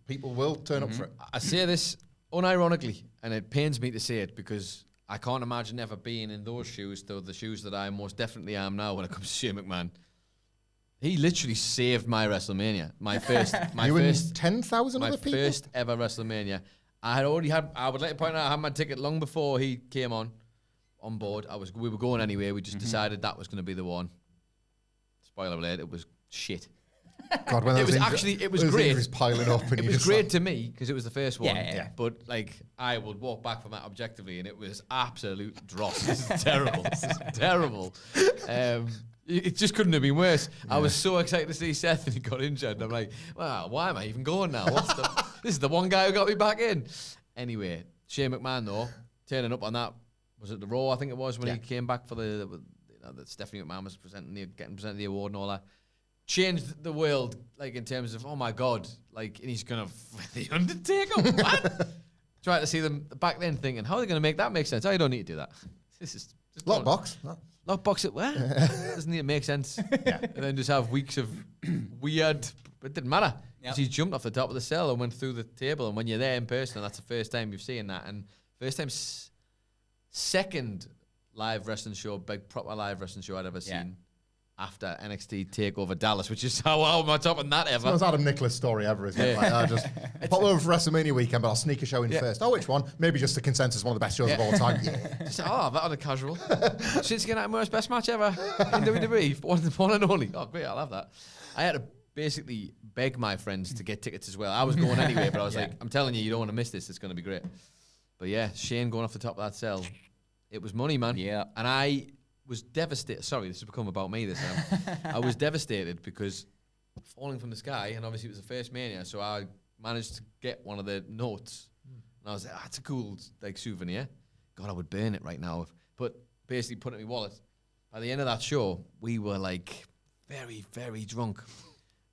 People will turn up for it. I say this unironically, and it pains me to say it because I can't imagine ever being in those shoes, though the shoes that I most definitely am now when it comes to Shane McMahon. He literally saved my WrestleMania. My first 10,000 other people? My first ever WrestleMania. I would like to point out I had my ticket long before he came on board. We were going anyway. We just decided that was going to be the one. Spoiler alert, it was shit. God, when it was great. Piling up and it was great to me because it was the first one. Yeah. But I would walk back from that objectively, and it was absolute dross. This is terrible. This is terrible. It just couldn't have been worse. I was so excited to see Seth, and he got injured. I'm like, wow, why am I even going now? This is the one guy who got me back in. Anyway, Shane McMahon though, turning up on that, was it the Raw? I think it was when he came back for the Stephanie McMahon was getting presented the award and all that. Changed the world, like in terms of, oh my God, like, and he's gonna the Undertaker. What? Trying to see them back then, thinking, how are they gonna make that make sense? Oh, you don't need to do that. This is just lockbox. Lockbox it where? Doesn't need to make sense. And then just have weeks of weird. It didn't matter. Yep. He jumped off the top of the cell and went through the table. And when you're there in person, and that's the first time you've seen that, and first time, second live wrestling show, big proper live wrestling show I'd ever seen. After NXT TakeOver Dallas, which is how am I topping that ever? It's the most Adam Nicholas story ever, isn't it? Like, I just pop over for WrestleMania weekend, but I'll sneak a show in first. Oh, which one? Maybe just the consensus, one of the best shows of all time. Just, that on a casual. Shinsuke Nakamura's best match ever in WWE. One and only. Oh, great, I'll have that. I had to basically beg my friends to get tickets as well. I was going anyway, but I was like, I'm telling you, you don't want to miss this. It's going to be great. But yeah, Shane going off the top of that cell. It was money, man. Yeah. And I was devastated. Sorry, this has become about me this time. I was devastated because falling from the sky, and obviously it was the first Mania, so I managed to get one of the notes. And I was like, that's a cool souvenir. God, I would burn it right now. But basically put it in my wallet. By the end of that show, we were very, very drunk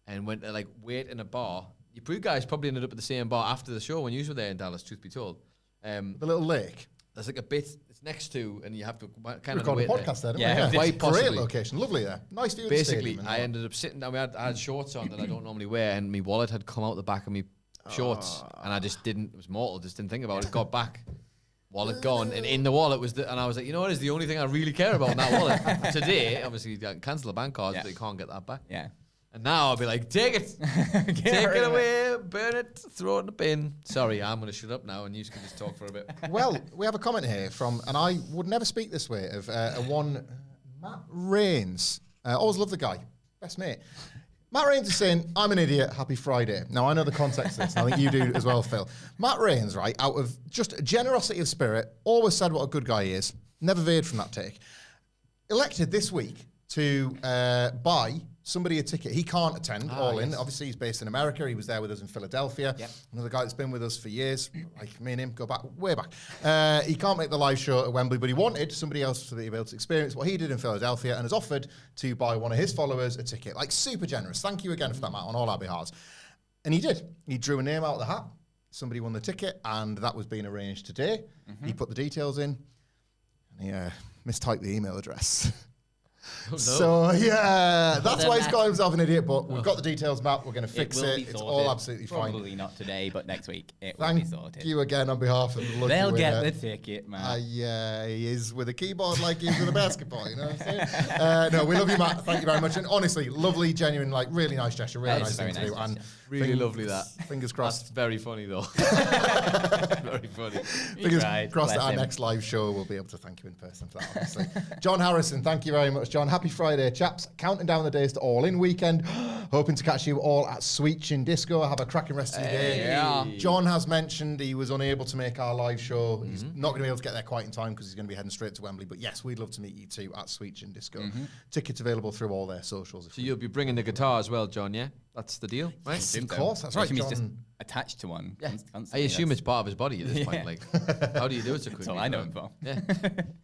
and went to wait in a bar. You guys probably ended up at the same bar after the show when you were there in Dallas, truth be told. The little lake. There's a bit it's next to, and you have to kind of record a podcast there, don't we? Quite great location, lovely there. Nice view of the stadium. Basically, I ended up sitting down. I had shorts on that I don't normally wear, and my wallet had come out the back of my shorts, and I just didn't. It was mortal. Just didn't think about it. Got back, wallet gone, and in the wallet was and I was like, you know what is the only thing I really care about in that wallet today? Obviously, you can cancel the bank cards, but you can't get that back. Yeah. And now I'll be like, take it, take it away, burn it, throw it in the bin. Sorry, I'm going to shut up now, and you can just talk for a bit. Well, we have a comment here from, and I would never speak this way, of Matt Rains. Always love the guy, best mate. Matt Rains is saying, I'm an idiot, happy Friday. Now, I know the context of this, and I think you do as well, Phil. Matt Rains, right, out of just generosity of spirit, always said what a good guy he is, never veered from that take. Elected this week to buy somebody a ticket. He can't attend All In. Obviously, he's based in America. He was there with us in Philadelphia. Yep. Another guy that's been with us for years, like me and him, go back, way back. He can't make the live show at Wembley, but he wanted somebody else to be able to experience what he did in Philadelphia and has offered to buy one of his followers a ticket. Super generous. Thank you again for that, Matt, on all our behalves. And he did. He drew a name out of the hat. Somebody won the ticket, and that was being arranged today. He put the details in, and he mistyped the email address. Oh, no. So, yeah, that's why he's calling himself an idiot, but we've got the details, Matt. We're going to fix it. It's all absolutely fine. Probably not today, but next week it will be sorted. Thank you again on behalf of the lucky They'll winner. get the ticket, man. He is with a keyboard like he's with a basketball, you know what I'm saying? No, we love you, Matt. Thank you very much. And honestly, lovely, genuine, really nice gesture. Really nice thing to do. And really lovely that. Fingers crossed. That's very funny, though. Very funny. Fingers crossed that our next live show we'll be able to thank you in person for that, obviously. John Harrison, thank you very much, John. Happy Friday, chaps. Counting down the days to All In weekend. Hoping to catch you all at Sweet Chin Disco. Have a cracking rest of your day. Yeah. John has mentioned he was unable to make our live show. He's not going to be able to get there quite in time because he's going to be heading straight to Wembley. But yes, we'd love to meet you too at Sweet Chin Disco. Tickets available through all their socials. So you'll be bringing the guitar as well, John, yeah? That's the deal, right? Of course, that's right. He's just attached to one. Yeah. Constantly. I assume it's part of his body at this point. Like, how do you do it so quickly? That's all I know him for. Yeah.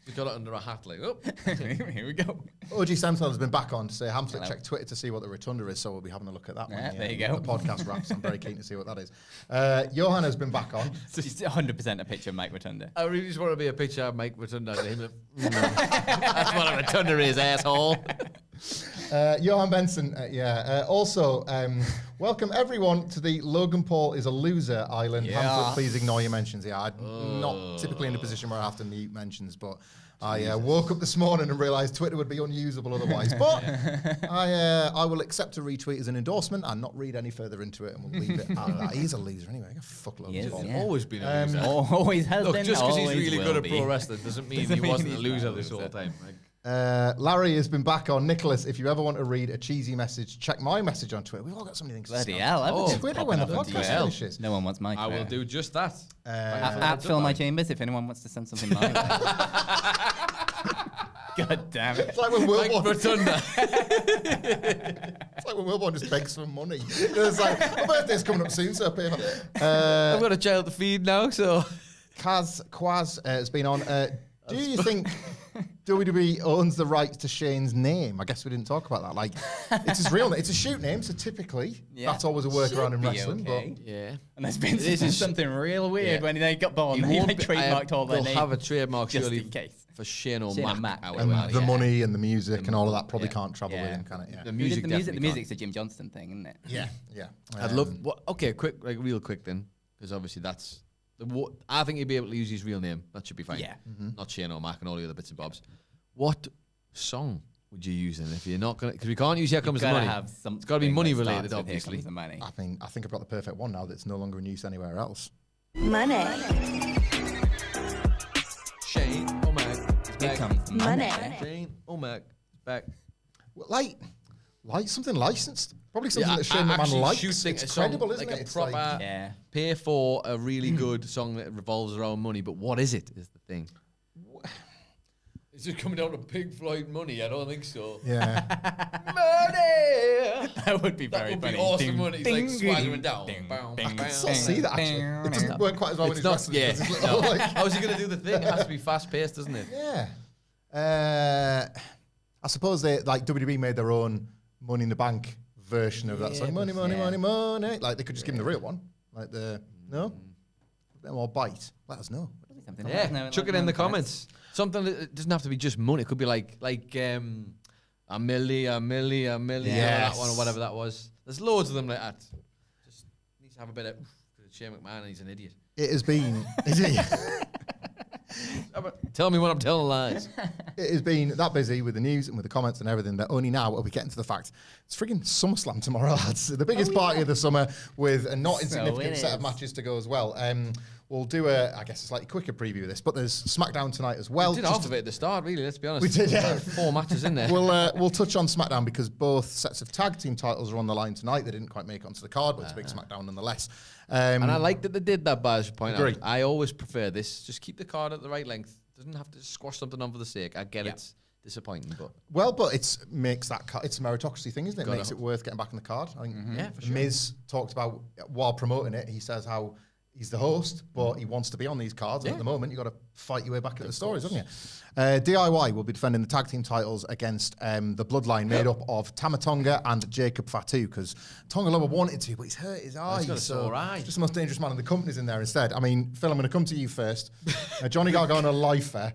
You got it under a hat, like, oh. Here we go. OG Samson has been back on to say Hamflett check Twitter to see what the rotunda is, so we'll be having a look at that when there you go. the podcast wraps. I'm very keen to see what that is. Johan has been back on. So it's 100% a picture of Mike Rotunda. I really just want to be a picture of Mike Rotunda. That's what a rotunda is, asshole. Johan Benson, also, welcome everyone to the Logan Paul is a loser island. Yeah. Hamflett, please ignore your mentions. Yeah, I'm not typically in a position where I have to mute mentions, but I woke up this morning and realised Twitter would be unusable otherwise. But I will accept a retweet as an endorsement and not read any further into it, and we'll leave it at that. He's a loser anyway. Fuck Logan Paul. He's always been a loser. Always has Look, been. just because he's always really will good at be. pro wrestling doesn't mean he wasn't a loser this whole time. Like, Larry has been back on. Nicholas, if you ever want to read a cheesy message, check my message on Twitter. We've all got so many things to Bloody say. hell. Twitter when the podcast finishes. No one wants my I will do just that. At Fill My Chambers, if anyone wants to send something my way. God damn it. It's like when Wilborn Rotunda. just begs for money. It's like, my birthday's coming up soon, so pay for I've got a child to feed now, so. Quaz has been on. Do you think WWE owns the rights to Shane's name? I guess we didn't talk about that. Like, it's his real name. It's a shoot name, so typically that's always a workaround in wrestling. Okay. But Yeah. And there's been something real weird when they got born. They trademarked all their They'll names. have a trademark just surely in case. for Shane or Shane or Mac. Mac. and the money and the music and all of that probably can't travel with him, can it? Yeah. The The music, music, the music's a Jim Johnston thing, isn't it? Yeah. I'd love. Okay, real quick then, because obviously that's. I think he'd be able to use his real name. That should be fine. Yeah. Not Shane or Mac and all the other bits and bobs. What song would you use then if you're not gonna? Because we can't use Here Comes the Money. It's got to be money related, obviously. The money. I think I've got the perfect one now that's no longer in use anywhere else. Money. Shane or Mac. Here comes the money. Shane or Mac. Back. Well, like something licensed. Probably something that Shane McMahon actually likes. shooting It's a song, credible, isn't like it? a It's proper like, pay for a really good song that revolves around money. But what is it? Is the thing. Is it coming down to Pink Floyd money? I don't think so. yeah. Money. That would be very That would funny. be awesome Ding, money. He's ding, like ding, swaggering ding, down. ding, Bow, ding, bow, I bow. can see that actually. It doesn't work quite as well when It's he's not. wrestling. Yeah. because it's No. like, How's he going to do the thing? It has to be fast paced, doesn't it? yeah. I suppose they like WWE made their own Money in the Bank version of that song. Money. Like they could just give him the real one. Like no, them all bite. Let us know. Something Yeah. like Chuck it in the comments. Something that it doesn't have to be just money. It could be like a milli, that one or whatever that was. There's loads of them like that. Just needs to have a bit of Shane McMahon and he's an idiot. It has been. Is it? Tell me when I'm telling lies. It has been that busy with the news and with the comments and everything that only now are we getting to the fact it's frigging SummerSlam tomorrow, lads. The biggest party of the summer with a not insignificant set of matches to go as well. We'll do a slightly quicker preview of this, but there's SmackDown tonight as well. We did half of it at the start, really, let's be honest. We did, yeah. 4 matches in there. We'll touch on SmackDown because both sets of tag team titles are on the line tonight. They didn't quite make it onto the card, but it's a big SmackDown nonetheless. And I like that they did that, but I should point Agree. out, I always prefer this. Just keep the card at the right length. Doesn't have to squash something on for the sake. I get it's disappointing, but it's makes that it's a meritocracy thing, isn't it? It makes it worth getting back on the card. I think Yeah, for sure. Miz talked about while promoting it. He says how he's the host, but he wants to be on these cards. And at the moment, you've got to fight your way back at the stories, haven't you? DIY will be defending the tag team titles against the Bloodline, made up of Tama Tonga and Jacob Fatu, because Tonga Loa wanted to, but he's hurt his eye. He's got a sore eye. Just the most dangerous man in the company's in there instead. I mean, Phil, I'm going to come to you first. Johnny Gargano, lifer.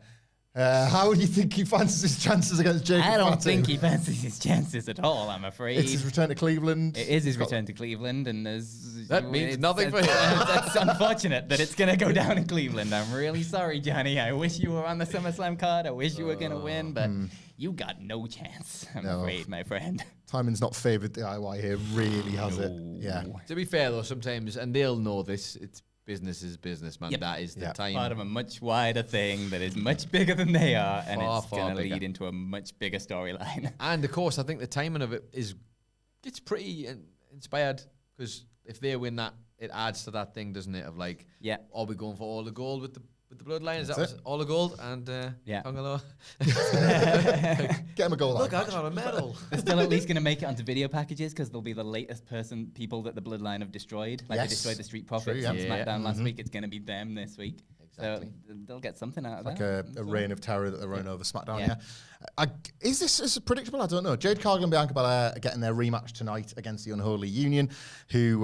How do you think he fancies his chances against Jacob Fatu? I don't think he fancies his chances at all, I'm afraid. It's his return to Cleveland. It is his return to Cleveland, and That means nothing for him. That's unfortunate that it's going to go down in Cleveland. I'm really sorry, Johnny. I wish you were on the SummerSlam card. I wish you were going to win, but you got no chance, I'm afraid, my friend. Timing's not favoured DIY here, really, has it? Yeah. to be fair though, sometimes, and they'll know this, it's business is business, man. Yep. That is the time. Part of a much wider thing that is much bigger than they are, and Far, it's far going to bigger. lead into a much bigger storyline. And of course, I think the timing of it's pretty inspired, because if they win that, it adds to that thing, doesn't it? Of like, Yeah. are we going for all the gold with the with the Bloodlines. That's That was all a gold and Tongalo. Get him a goal. Look, I got a medal. They're still at least going to make it onto video packages because they'll be the latest people that the Bloodline have destroyed. Like they destroyed the Street Profits on SmackDown last week. It's going to be them this week. Exactly. So they'll get something out of like that. Like a reign of terror that they're running over SmackDown. Is this predictable? I don't know. Jade Cargill and Bianca Belair are getting their rematch tonight against the Unholy Union, who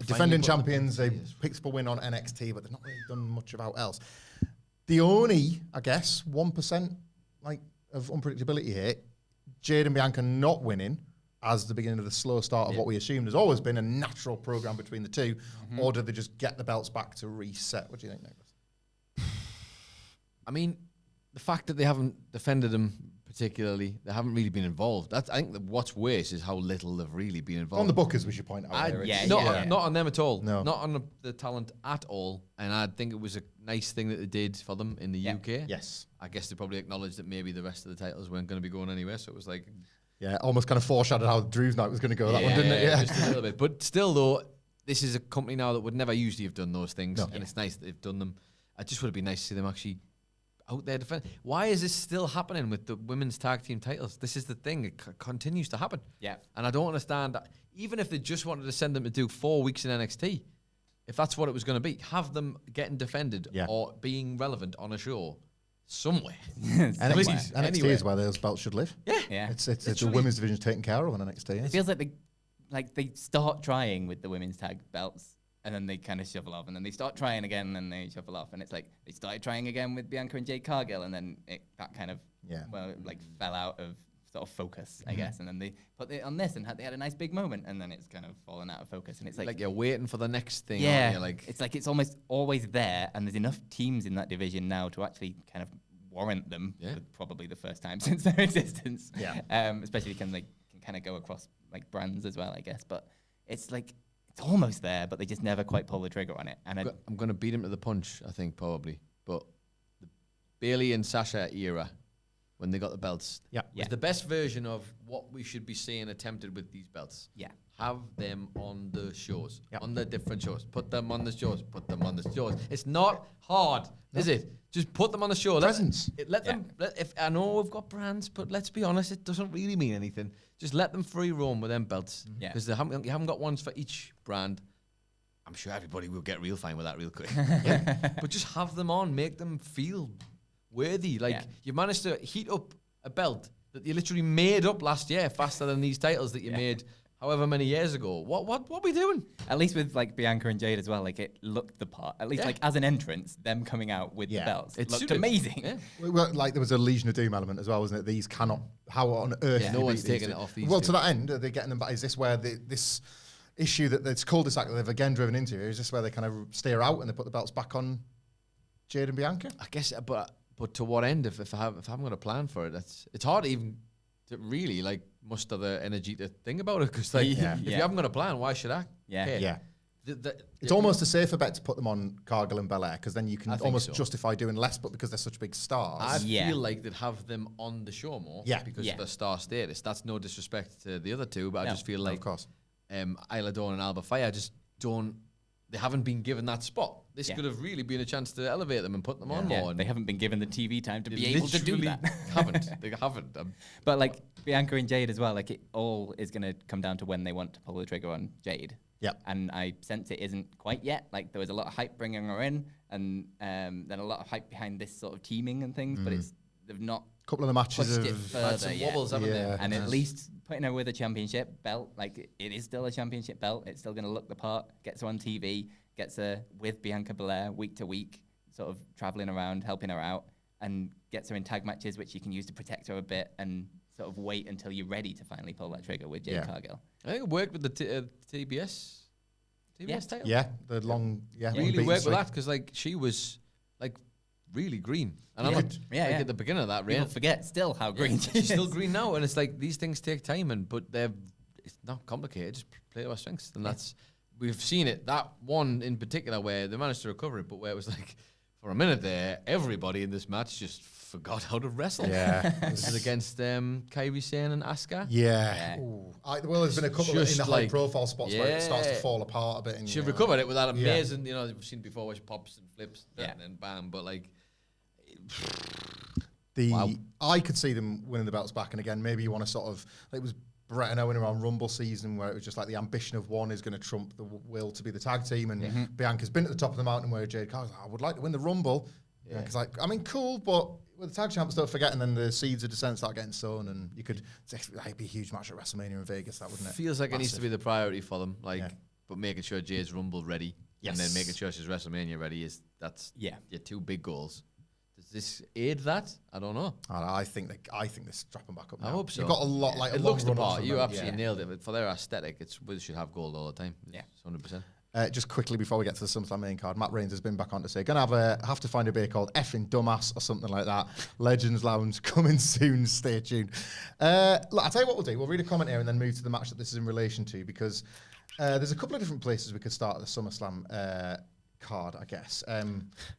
defending champions. They picked up a win on NXT, but they've not really done much about else. The only, I guess, 1% of unpredictability here, Jade and Bianca not winning as the beginning of the slow start of what we assumed has always been a natural program between the two, or do they just get the belts back to reset? What do you think, Nicholas? I mean, the fact that they haven't defended them particularly, they haven't really been involved. I think that what's worse is how little they've really been involved. On the bookers, we should point out. Not on them at all. No. Not on the talent at all. And I think it was a nice thing that they did for them in the UK. Yes. I guess they probably acknowledged that maybe the rest of the titles weren't going to be going anywhere. So it was like... Yeah, almost kind of foreshadowed how Drew's night was going to go, that one, didn't it? Yeah, just a little bit. But still, though, this is a company now that would never usually have done those things. No. And it's nice that they've done them. I just would have been nice to see them actually out there defend. Why is this still happening with the women's tag team titles? This is the thing. It continues to happen. Yeah. And I don't understand that. Even if they just wanted to send them to do 4 weeks in NXT, if that's what it was going to be, have them getting defended or being relevant on a show somewhere. NXT is where those belts should live. Yeah. It's the women's division's taken care of on NXT. It feels like they start trying with the women's tag belts, and then they kind of shuffle off, and then they start trying again, and then they shuffle off, and it's like they started trying again with Bianca and Jade Cargill, and then that kind of fell out of sort of focus, I guess, and then they put it on this, and they had a nice big moment, and then it's kind of fallen out of focus, and it's like you're waiting for the next thing. Yeah, aren't you? it's almost always there, and there's enough teams in that division now to actually kind of warrant them for probably the first time since their existence. Yeah, especially can kind of go across like brands as well, I guess, but it's like. It's almost there, but they just never quite pull the trigger on it. And I'm going to beat him to the punch, I think, probably. But the Bayley and Sasha era, when they got the belts, was the best version of what we should be seeing attempted with these belts. Yeah. Have them on the shows, on the different shows. Put them on the shows. Put them on the shows. It's not hard, is it? Just put them on the show. Presence. Let them. If I know we've got brands, but let's be honest, it doesn't really mean anything. Just let them free roam with them belts. Because you haven't got ones for each brand. I'm sure everybody will get real fine with that real quick. But just have them on, make them feel worthy. You managed to heat up a belt that you literally made up last year faster than these titles that you made however many years ago. What are we doing? At least with Bianca and Jade as well, it looked the part. At least as an entrance, them coming out with the belts, it looked amazing. Yeah. Well, there was a Legion of Doom element as well, wasn't it? These cannot. How on earth? No one's taking it off these. Well, to that end, are they getting them back? Is this where this issue that it's cul-de-sac that they've again driven into? Is this where they kind of steer out and they put the belts back on Jade and Bianca? I guess, but to what end? If I haven't got a plan for it, it's hard even to really muster the energy to think about it, because if you haven't got a plan, why should I care? Yeah. It's almost a safer bet to put them on Cargill and Belair, because then you can almost justify doing less, but because they're such big stars. I feel like they'd have them on the show more because of their star status. That's no disrespect to the other two, but I just feel like of course. Isla Dawn and Alba Fire just they haven't been given that spot. This could have really been a chance to elevate them and put them on more. They haven't been given the TV time to be able to do that. They haven't. But Bianca and Jade as well, it all is going to come down to when they want to pull the trigger on Jade. Yeah. And I sense it isn't quite yet. There was a lot of hype bringing her in, and then a lot of hype behind this sort of teaming and things, but they've not a couple of the matches pushed it further had some wobbles, haven't they? And at least putting her with a championship belt, it is still a championship belt. It's still going to look the part, gets her on TV, gets her with Bianca Belair week to week, sort of traveling around, helping her out, and gets her in tag matches, which you can use to protect her a bit and sort of wait until you're ready to finally pull that trigger with Jade Cargill. I think it worked with the TBS title. Yeah, the long, really worked with that, because she was really green. And I'm at the beginning of that reign. People forget still how green she is. She's still green now, and it's these things take time, but it's not complicated. Just play to our strengths, and we've seen it. That one in particular where they managed to recover it, but where it was for a minute there, everybody in this match just forgot how to wrestle. Yeah. This is against Kairi Sane and Asuka. Yeah. Well, there's been a couple in the high-profile spots where it starts to fall apart a bit. And, she recovered it with that amazing, we've seen before where she pops and flips and then bam, but like... I could see them winning the belts back, and again, maybe you want to sort of... It was Brett and Owen around Rumble season where it was just like the ambition of one is going to trump the will to be the tag team, and Bianca's been at the top of the mountain where Jade Carter's like, I would like to win the Rumble. Yeah. Because cool, but with the tag champs, don't forget, and then the seeds of descent start getting sown, and you could... It'd be a huge match at WrestleMania in Vegas, that wouldn't it? Feels like it needs to be the priority for them, but making sure Jade's Rumble ready, and then making sure she's WrestleMania ready your two big goals. Does this aid that? I don't know. I think they're strapping back up now. I hope so. You've got a lot it looks the part. You absolutely nailed it. But for their aesthetic, they should have gold all the time. Yeah, 100%. Just quickly before we get to the SummerSlam main card, Matt Reigns has been back on to say, gonna have to find a beer called Effing Dumbass or something like that. Legends Lounge coming soon. Stay tuned. Look, I'll tell you what we'll do. We'll read a comment here and then move to the match that this is in relation to, because there's a couple of different places we could start the SummerSlam card, I guess.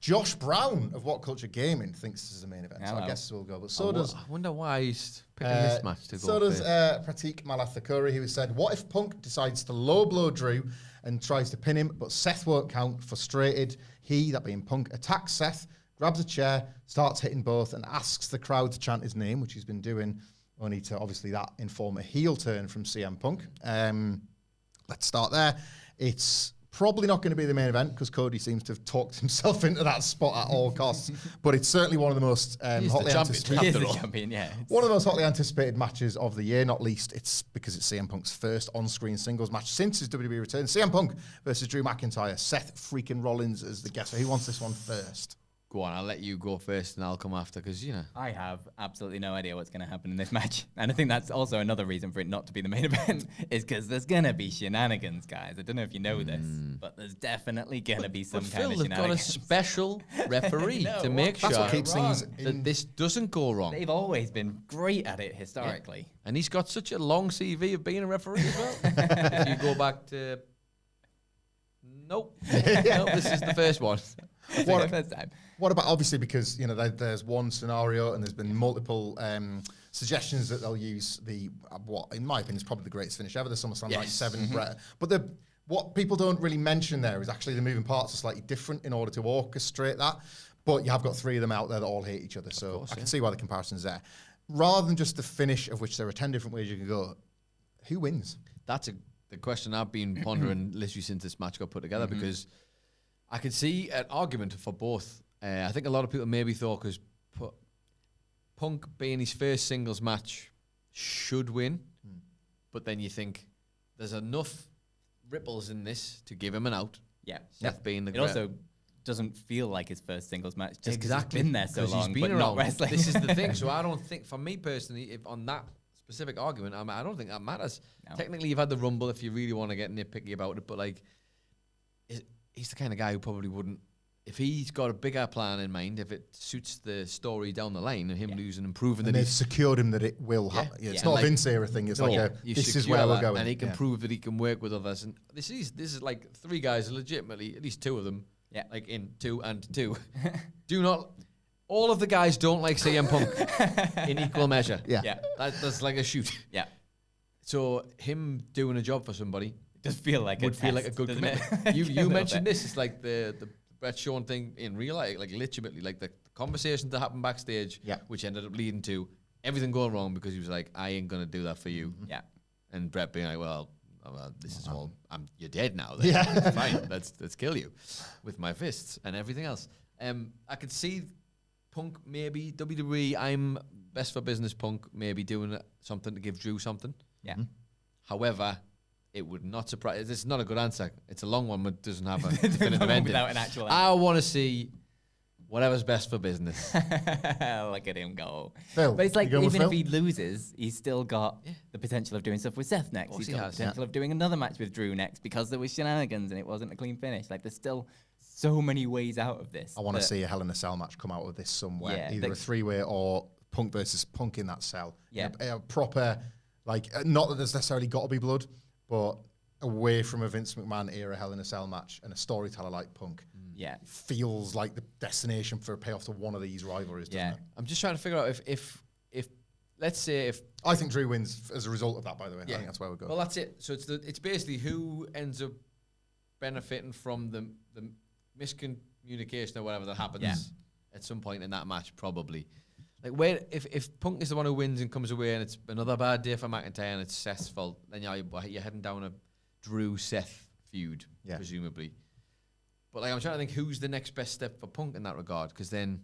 Josh Brown of What Culture Gaming thinks this is the main event, so I guess we'll go. But so does... I wonder why he's picking this match to go. So does Pratik Malathakuri, who said, what if Punk decides to low blow Drew and tries to pin him, but Seth won't count? Frustrated, he, that being Punk, attacks Seth, grabs a chair, starts hitting both, and asks the crowd to chant his name, which he's been doing, only to obviously that inform a heel turn from CM Punk. Let's start there. It's probably not going to be the main event because Cody seems to have talked himself into that spot at all costs. But it's certainly one of the most hotly anticipated. One of the most hotly anticipated matches of the year. Not least, it's because it's CM Punk's first on-screen singles match since his WWE return. CM Punk versus Drew McIntyre. Seth freaking Rollins as the guest. So who wants this one first? Go on, I'll let you go first and I'll come after because, I have absolutely no idea what's going to happen in this match. And I think that's also another reason for it not to be the main event is because there's going to be shenanigans, guys. I don't know if you know this, but there's definitely going to be some kind of shenanigans. They've got a special referee to make sure that this doesn't go wrong. They've always been great at it historically. Yeah. And he's got such a long CV of being a referee as well. If you go back to... Nope. Nope, this is the first one. What about, obviously, because there's one scenario and there's been multiple suggestions that they'll use what in my opinion is probably the greatest finish ever, the SummerSlam 97 Brett. But what people don't really mention there is actually the moving parts are slightly different in order to orchestrate that. But you have got three of them out there that all hate each other, so I can see why the comparison's there. Rather than just the finish, of which there are 10 different ways you can go, who wins? That's the question I've been pondering literally since this match got put together, because I could see an argument for both. I think a lot of people maybe thought because Punk being his first singles match should win, but then you think there's enough ripples in this to give him an out. Yeah, Seth being the it also doesn't feel like his first singles match just exactly he's been there so long, he's been but around. Not wrestling. This is the thing. So I don't think, for me personally, if on that specific argument, I don't think that matters. No. Technically, you've had the Rumble if you really want to get nitpicky about it, but like, he's the kind of guy who probably wouldn't. If he's got a bigger plan in mind, if it suits the story down the line, and him losing and proving that they've secured him that it will happen. It's not a Vince era thing. It's this is where we're going, and he can prove that he can work with others. And this is like three guys, legitimately, at least two of them, like in 2 and 2, do not. All of the guys don't like CM Punk in equal measure. That's like a shoot. Yeah. So him doing a job for somebody does feel like a good commitment. You mentioned this. It's like the Brett Shawn thing in real life, like literally, like the conversation that happened backstage, which ended up leading to everything going wrong because he was like, "I ain't gonna do that for you." Yeah, and Brett being like, "Well, this is all. You're dead now. Then. Yeah, fine. Let's kill you with my fists and everything else." I could see Punk maybe WWE. I'm best for business. Punk maybe doing something to give Drew something. Yeah. However, it would not surprise. It's not a good answer. It's a long one, but doesn't have a definitive ending. Without an actual answer. I want to see whatever's best for business. Look at him go. Phil, but it's like, even if he loses, he's still got the potential of doing stuff with Seth next. He's got the potential of doing another match with Drew next because there was shenanigans and it wasn't a clean finish. Like, there's still so many ways out of this. I want to see a Hell in a Cell match come out of this somewhere. Either a three-way or Punk versus Punk in that cell. Yeah. A proper, like, not that there's necessarily got to be blood, but away from a Vince McMahon era Hell in a Cell match and a storyteller like Punk. Yeah. Feels like the destination for a payoff to one of these rivalries, doesn't it? I'm just trying to figure out if let's say if I think Drew wins as a result of that, by the way. I think that's where we're going. Well, that's it. So it's basically who ends up benefiting from the miscommunication or whatever that happens at some point in that match, probably. Like where if Punk is the one who wins and comes away and it's another bad day for McIntyre and it's Seth's fault, then you're heading down a Drew-Seth feud, presumably. But like I'm trying to think who's the next best step for Punk in that regard, because then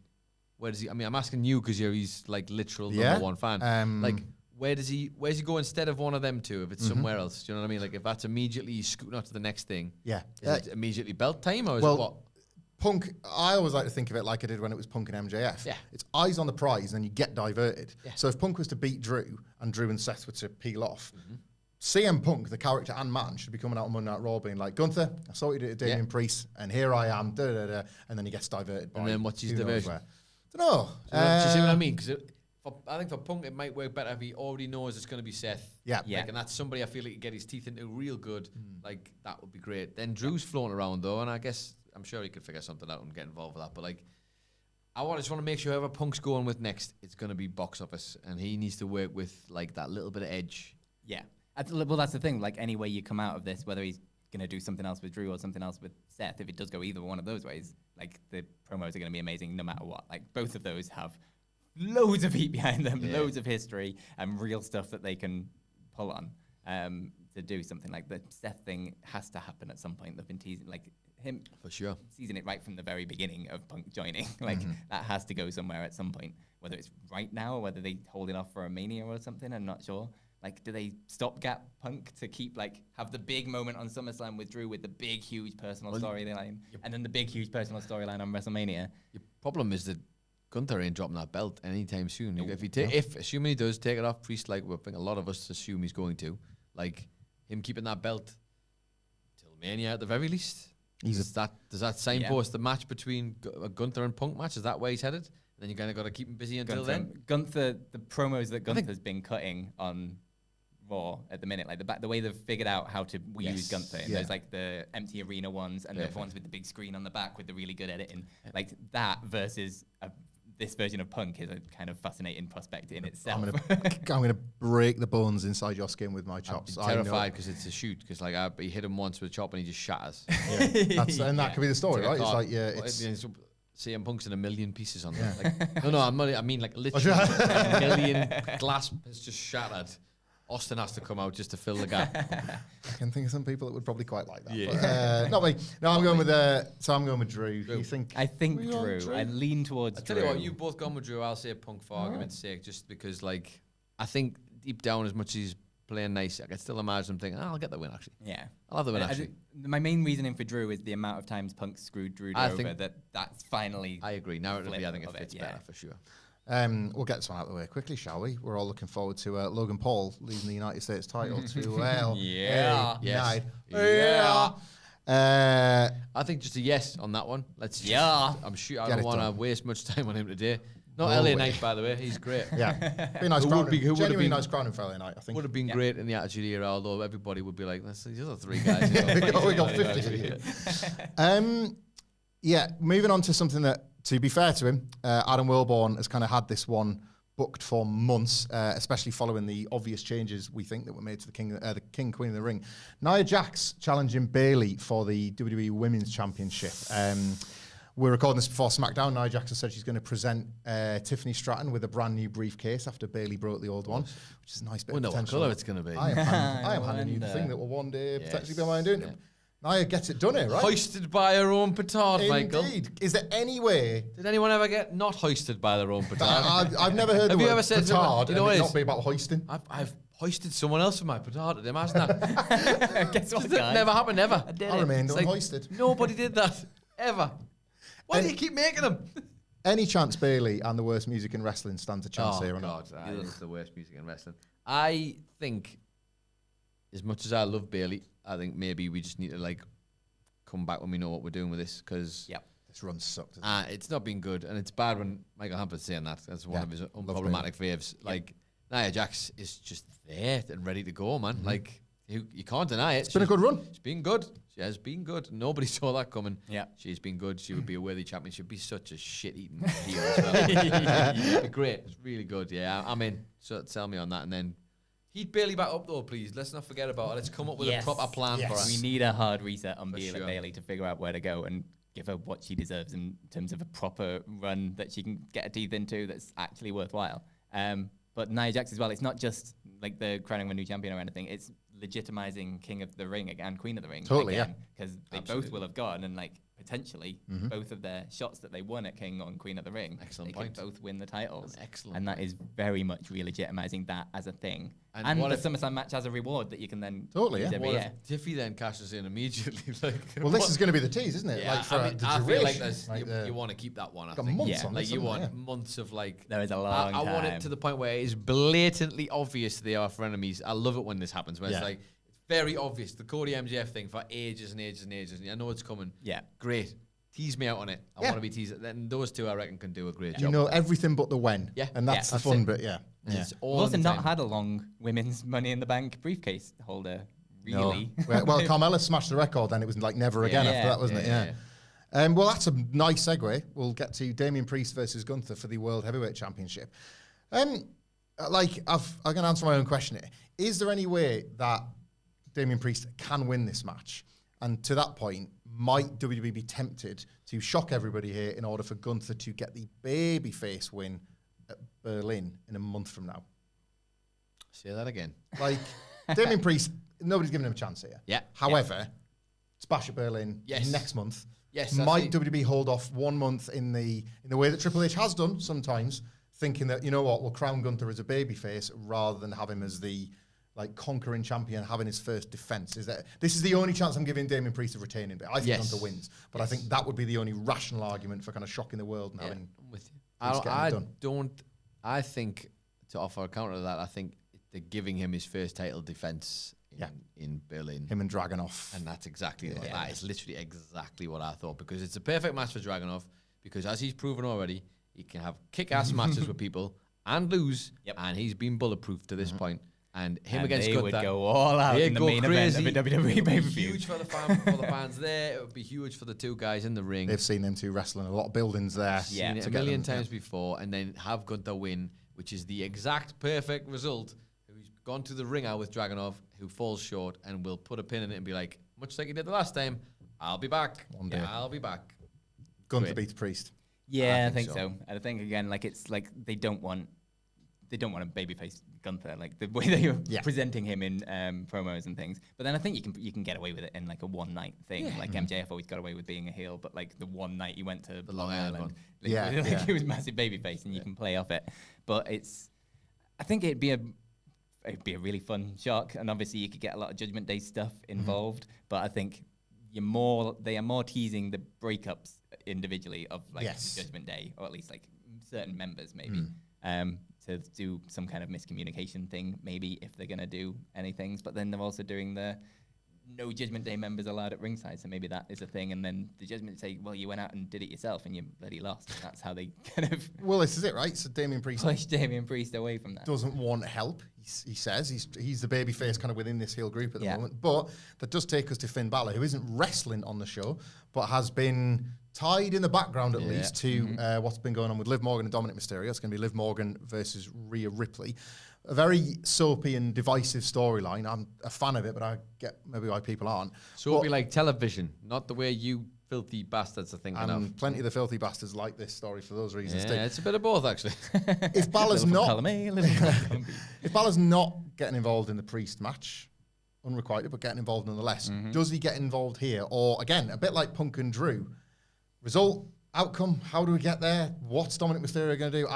where does he? I mean, I'm asking you because he's like literal number one fan. Like where's he go instead of one of them two if it's somewhere else? Do you know what I mean? Like if that's immediately scooting up to the next thing, is it immediately belt time or is it what? Punk, I always like to think of it like I did when it was Punk and MJF. Yeah. It's eyes on the prize and then you get diverted. Yeah. So if Punk was to beat Drew and Drew and Seth were to peel off, CM Punk, the character and man, should be coming out on Monday Night Raw being like, Gunther, I saw what you did to Damian Priest, and here I am, and then he gets diverted. And then what's his diversion? I don't know. Do you see what I mean? Because I think for Punk, it might work better if he already knows it's going to be Seth. Yeah. Like, and that's somebody I feel like he can get his teeth into real good. Like, that would be great. Then Drew's floating around, though, and I guess I'm sure he could figure something out and get involved with that. But, like, I just want to make sure whoever Punk's going with next, it's going to be box office, and he needs to work with, like, that little bit of edge. Yeah. Well, that's the thing. Like, any way you come out of this, whether he's going to do something else with Drew or something else with Seth, if it does go either one of those ways, like, the promos are going to be amazing no matter what. Like, both of those have loads of heat behind them, loads of history, and real stuff that they can pull on to do something. Like, the Seth thing has to happen at some point. They've been teasing, like, him for sure teasing it right from the very beginning of Punk joining. Like, that has to go somewhere at some point. Whether it's right now or whether they hold it off for a Mania or something, I'm not sure. Like, do they stopgap Punk to keep, like, have the big moment on SummerSlam with Drew with the big, huge personal storyline, and then the big, huge personal storyline on WrestleMania? Your problem is that Gunther ain't dropping that belt anytime soon. No. If assuming he does take it off Priest, like I think a lot of us assume he's going to, like him keeping that belt till Mania at the very least. Does that signpost the match between a Gunther and Punk match? Is that where he's headed? And then you kind of got to keep him busy until then. Gunther, the promos that Gunther's been cutting on Raw at the minute, like the way they've figured out how to use Gunther. And there's like the empty arena ones and the ones with the big screen on the back with the really good editing. Like that versus this version of Punk is a kind of fascinating prospect in itself. I'm gonna break the bones inside your skin with my chops. I'm terrified because it's a shoot. Because like he hit him once with a chop and he just shatters. And that could be the story, right? It's like it's CM Punk's in a million pieces on that. Like, no, I mean like literally a million glass has just shattered. Austin has to come out just to fill the gap. I can think of some people that would probably quite like that. Yeah. But, not me. No, I'm going with Drew. You think? I think Drew. I lean towards Drew. I tell you what, you've both gone with Drew. I'll say Punk for argument's sake, just because like I think deep down, as much as he's playing nice, I can still imagine him thinking, I'll get the win actually. Yeah, I'll have the win actually. My main reasoning for Drew is the amount of times Punk screwed Drew over. That's finally. I agree. Narratively, I think it fits better for sure. We'll get this one out of the way quickly, shall we? We're all looking forward to Logan Paul leading the United States title to I think just a yes on that one. I'm sure I don't want to waste much time on him today. Not LA Knight, by the way. He's great. Yeah. Be nice genuinely nice crowning for LA Knight, I think. Would have been great in the Attitude Era, although everybody would be like, that's these other three guys. we got 50. Moving on to something that, to be fair to him, Adam Wilborn has kind of had this one booked for months, especially following the obvious changes we think that were made to the King Queen of the Ring. Nia Jax challenging Bayley for the WWE Women's Championship. We're recording this before SmackDown. Nia Jax has said she's going to present Tiffany Stratton with a brand new briefcase after Bayley broke the old one, which is a nice bit of potential. What colour it's going to be. I am handing you the thing that will one day potentially be mine doing it. Nia gets it done here, right? Hoisted by her own petard, Michael. Indeed. Is there any way? Did anyone ever get not hoisted by their own petard? I've never heard the word petard and it not be about hoisting. I've hoisted someone else for my petard at him, hasn't I? Guess what, That never happened, ever. I remained unhoisted. Nobody did that, ever. Why do you keep making them? Any chance Bayley and the worst music in wrestling stands a chance here or not? Oh, God, it's the worst music in wrestling. I think, as much as I love Bayley, I think maybe we just need to like come back when we know what we're doing with this, because this run sucked. It's not been good, and it's bad when Michael Hamflett's saying that. That's one of his unproblematic faves. Like Nia Jax is just there and ready to go, man. Like You can't deny it. It's been a good run. It's been good. She has been good. Nobody saw that coming. Yeah. She's been good. She would be a worthy champion. She'd be such a shit-eating heel as well. It'd be great. It's really good. Yeah, I'm in. So tell me on that. And then heat Bayley back up, though, please. Let's not forget about it. Let's come up with a proper plan for us. We need a hard reset on sure. Bayley to figure out where to go and give her what she deserves in terms of a proper run that she can get her teeth into that's actually worthwhile. But Nia Jax as well, it's not just like the crowning of a new champion or anything. It's legitimizing King of the Ring and Queen of the Ring. Totally, again, because they both will have gone, and like potentially both of their shots that they won at King on Queen of the Ring, excellent they point. could both win the titles. Excellent. And that is very much re-legitimizing that as a thing. And the SummerSlam match as a reward that you can then Totally, use yeah. every What year. if Tiffy then cashes in immediately? Well, this is going to be the tease, isn't it? Yeah, Like for I the feel like duration. you want to keep that one. I Got think. months on like this, you haven't want you? months of like. There is a long I want it time. to the point where it is blatantly obvious they are frenemies. I love it when this happens. Where it's like it's very obvious. The Cody MJF thing for ages and ages and ages. And I know it's coming. Yeah. Great. Tease me out on it. I want to be teased. Then those two, I reckon, can do a great job. You know everything but the when. Yeah. And that's the That's fun it. bit, yeah. It's We've all also the not time. had a long women's Money in the Bank briefcase holder, really. No. Well, Carmella smashed the record, then it was like never again after that, wasn't it? Yeah. Well, that's a nice segue. We'll get to Damian Priest versus Gunther for the World Heavyweight Championship. I'm going to answer my own question here. Is there any way that Damian Priest can win this match? And to that point, might WWE be tempted to shock everybody here in order for Gunther to get the babyface win at Berlin in a month from now? Say that again. Like, Damian Priest, nobody's giving him a chance here. Yeah. However, it's Bash at Berlin Yes. next month. Yes. Might WWE hold off 1 month in the way that Triple H has done sometimes, thinking that, you know what, we'll crown Gunther as a babyface rather than have him as the conquering champion, having his first defense? This is the only chance I'm giving Damian Priest of retaining, but I think Gunther wins. But I think that would be the only rational argument for kind of shocking the world and having I'm with you. Priest getting it done. I think, to offer a counter to that, I think they're giving him his first title defense in Berlin. Him and Dragunov. And that's exactly what that is. Literally exactly what I thought, because it's a perfect match for Dragunov, because as he's proven already, he can have kick-ass matches with people and lose, and he's been bulletproof to this point. And him against they Gunther, would go all out in the main event of a WWE pay-per-view. Huge for the fans there. It would be huge for the two guys in the ring. They've seen them two wrestling a lot of buildings there. Seen it a million times before, and then have Gunther win, which is the exact perfect result. Who's gone to the ringer with Dragunov, who falls short, and will put a pin in it and be like, much like he did the last time, I'll be back. One day. I'll be back. Gunther beats Priest. Yeah, I think so. And I think again, like it's like they don't want a babyface Gunther, like the way they were presenting him in promos and things. But then I think you can get away with it in like a one night thing. Like MJF always got away with being a heel, but like the one night he went to The Long Island one. he was massive babyface, and you can play off it. But I think it'd be a really fun shock, and obviously you could get a lot of Judgment Day stuff involved. But I think they are more teasing the breakups individually of like Judgment Day, or at least like certain members maybe. To do some kind of miscommunication thing, maybe, if they're going to do any things. But then they're also doing the no Judgment Day members allowed at ringside, so maybe that is a thing. And then the Judgment say, well, you went out and did it yourself and you bloody lost. And that's how they kind of Well, this is it, right? So Damian Priest push Damian Priest away from that. doesn't want help. He says he's the babyface kind of within this heel group at the moment. But that does take us to Finn Balor, who isn't wrestling on the show, but has been tied in the background at least to what's been going on with Liv Morgan and Dominic Mysterio. It's going to be Liv Morgan versus Rhea Ripley. A very soapy and divisive storyline. I'm a fan of it, but I get maybe why people aren't. So it'll be like television, not the way you filthy bastards are thinking of. Plenty of the filthy bastards like this story for those reasons too. Yeah, it's a bit of both, actually. If Balor's not If if Balor's not getting involved in the Priest match, unrequited, but getting involved nonetheless, does he get involved here? Or again, a bit like Punk and Drew, result, outcome, how do we get there? What's Dominic Mysterio going to do?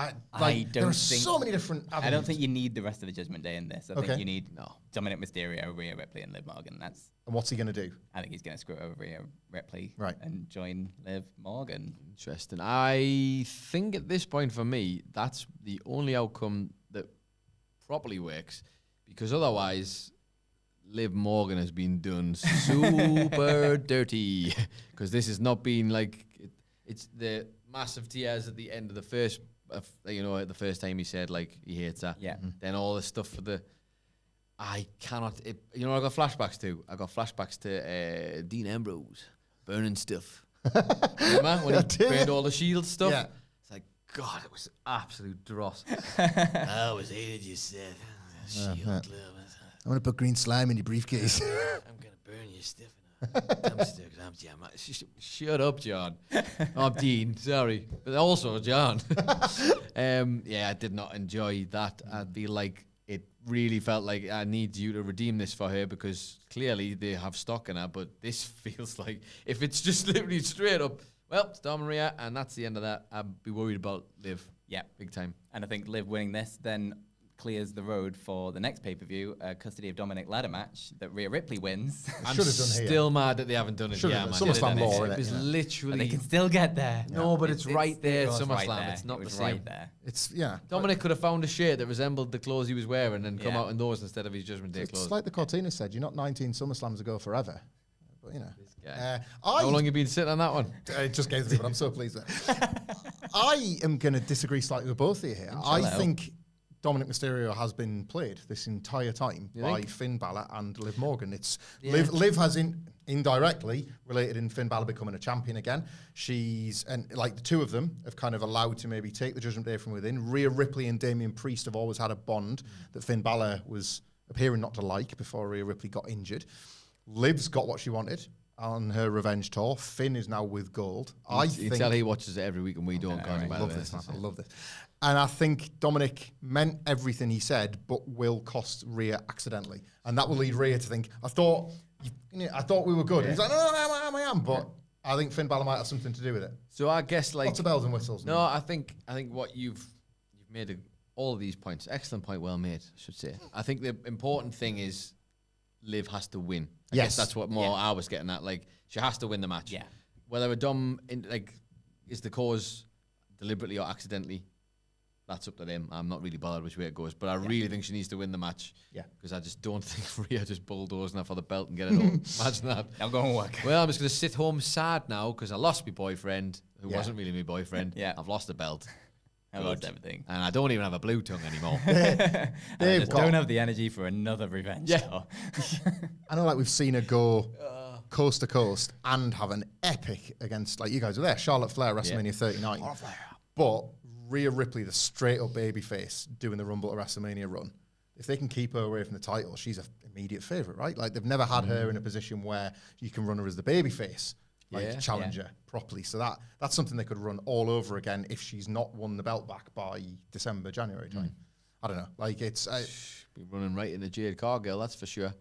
There are so many different avenues. I don't think you need the rest of the Judgment Day in this. I Okay. think you need Dominic Mysterio, Rhea Ripley, and Liv Morgan. And what's he going to do? I think he's going to screw over Rhea Ripley and join Liv Morgan. Interesting. I think at this point for me, that's the only outcome that properly works, because otherwise Liv Morgan has been done super dirty, because this has not been like it's the massive tears at the end of the first, the first time he said like he hates her. Yeah. Then all the stuff for the I cannot. You know what I got flashbacks to? I got flashbacks to Dean Ambrose burning stuff. Remember when he burned all the shield stuff? Yeah. It's like, God, it was absolute dross. I was hated, you said. Shield glove. I'm going to put green slime in your briefcase. I'm going to burn your stuff in a dumpster because I'm John. Shut up, John. I'm Dean, sorry. But also John. I did not enjoy that. I feel like it really felt like I need you to redeem this for her because clearly they have stock in her, but this feels like if it's just literally straight up, well, it's Dom and Rhea, and that's the end of that, I'd be worried about Liv. Yeah. Big time. And I think Liv winning this then clears the road for the next pay-per-view, custody of Dominic ladder match that Rhea Ripley wins. I'm still mad that they haven't done it yet, man. SummerSlam law, it was literally... But they can still get there. No, but it's right there at SummerSlam. Right it's not the same. Right there. It's, Dominic could have found a shirt that resembled the clothes he was wearing and come out in those instead of his Judgment Day clothes. It's like the Cortina said, you're not 19 SummerSlams ago forever. But, how long have you been sitting on that one? It just gave me, but I'm so pleased with it. I am going to disagree slightly with both of you here. I think Dominic Mysterio has been played this entire time by Finn Balor and Liv Morgan. It's Liv has indirectly related in Finn Balor becoming a champion again. The two of them have kind of allowed to maybe take the Judgment Day from within. Rhea Ripley and Damian Priest have always had a bond that Finn Balor was appearing not to like before Rhea Ripley got injured. Liv's got what she wanted on her revenge tour. Finn is now with gold. You tell he watches it every week and we don't. I love this. I love this. And I think Dominic meant everything he said, but will cost Rhea accidentally, and that will lead Rhea to think, I thought we were good. Yeah. He's like, no, I am. But I think Finn Balor might have something to do with it. So I guess lots of bells and whistles. No, I think what you've made all of these points. Excellent point, well made, I should say. I think the important thing is Liv has to win. I guess that's what I was getting at. Like, she has to win the match. Yeah. Whether a Dom is the cause deliberately or accidentally, that's up to them. I'm not really bothered which way it goes, but I really think she needs to win the match. Yeah. Because I just don't think Rhea just bulldozing her for the belt and get it all. Imagine that. I'm going to work. Well, I'm just going to sit home sad now because I lost my boyfriend, who wasn't really my boyfriend. I've lost the belt. I lost everything. And I don't even have a blue tongue anymore. I just don't have the energy for another revenge. Yeah. I know, we've seen her go coast to coast and have an epic against, you guys were there, Charlotte Flair, WrestleMania 39. But Rhea Ripley, the straight-up babyface, doing the Rumble at WrestleMania run, if they can keep her away from the title, she's an immediate favourite, right? They've never had her in a position where you can run her as the babyface, challenger properly. So that's something they could run all over again if she's not won the belt back by December, January time. I don't know. It's... be running right in the Jade Cargill, that's for sure.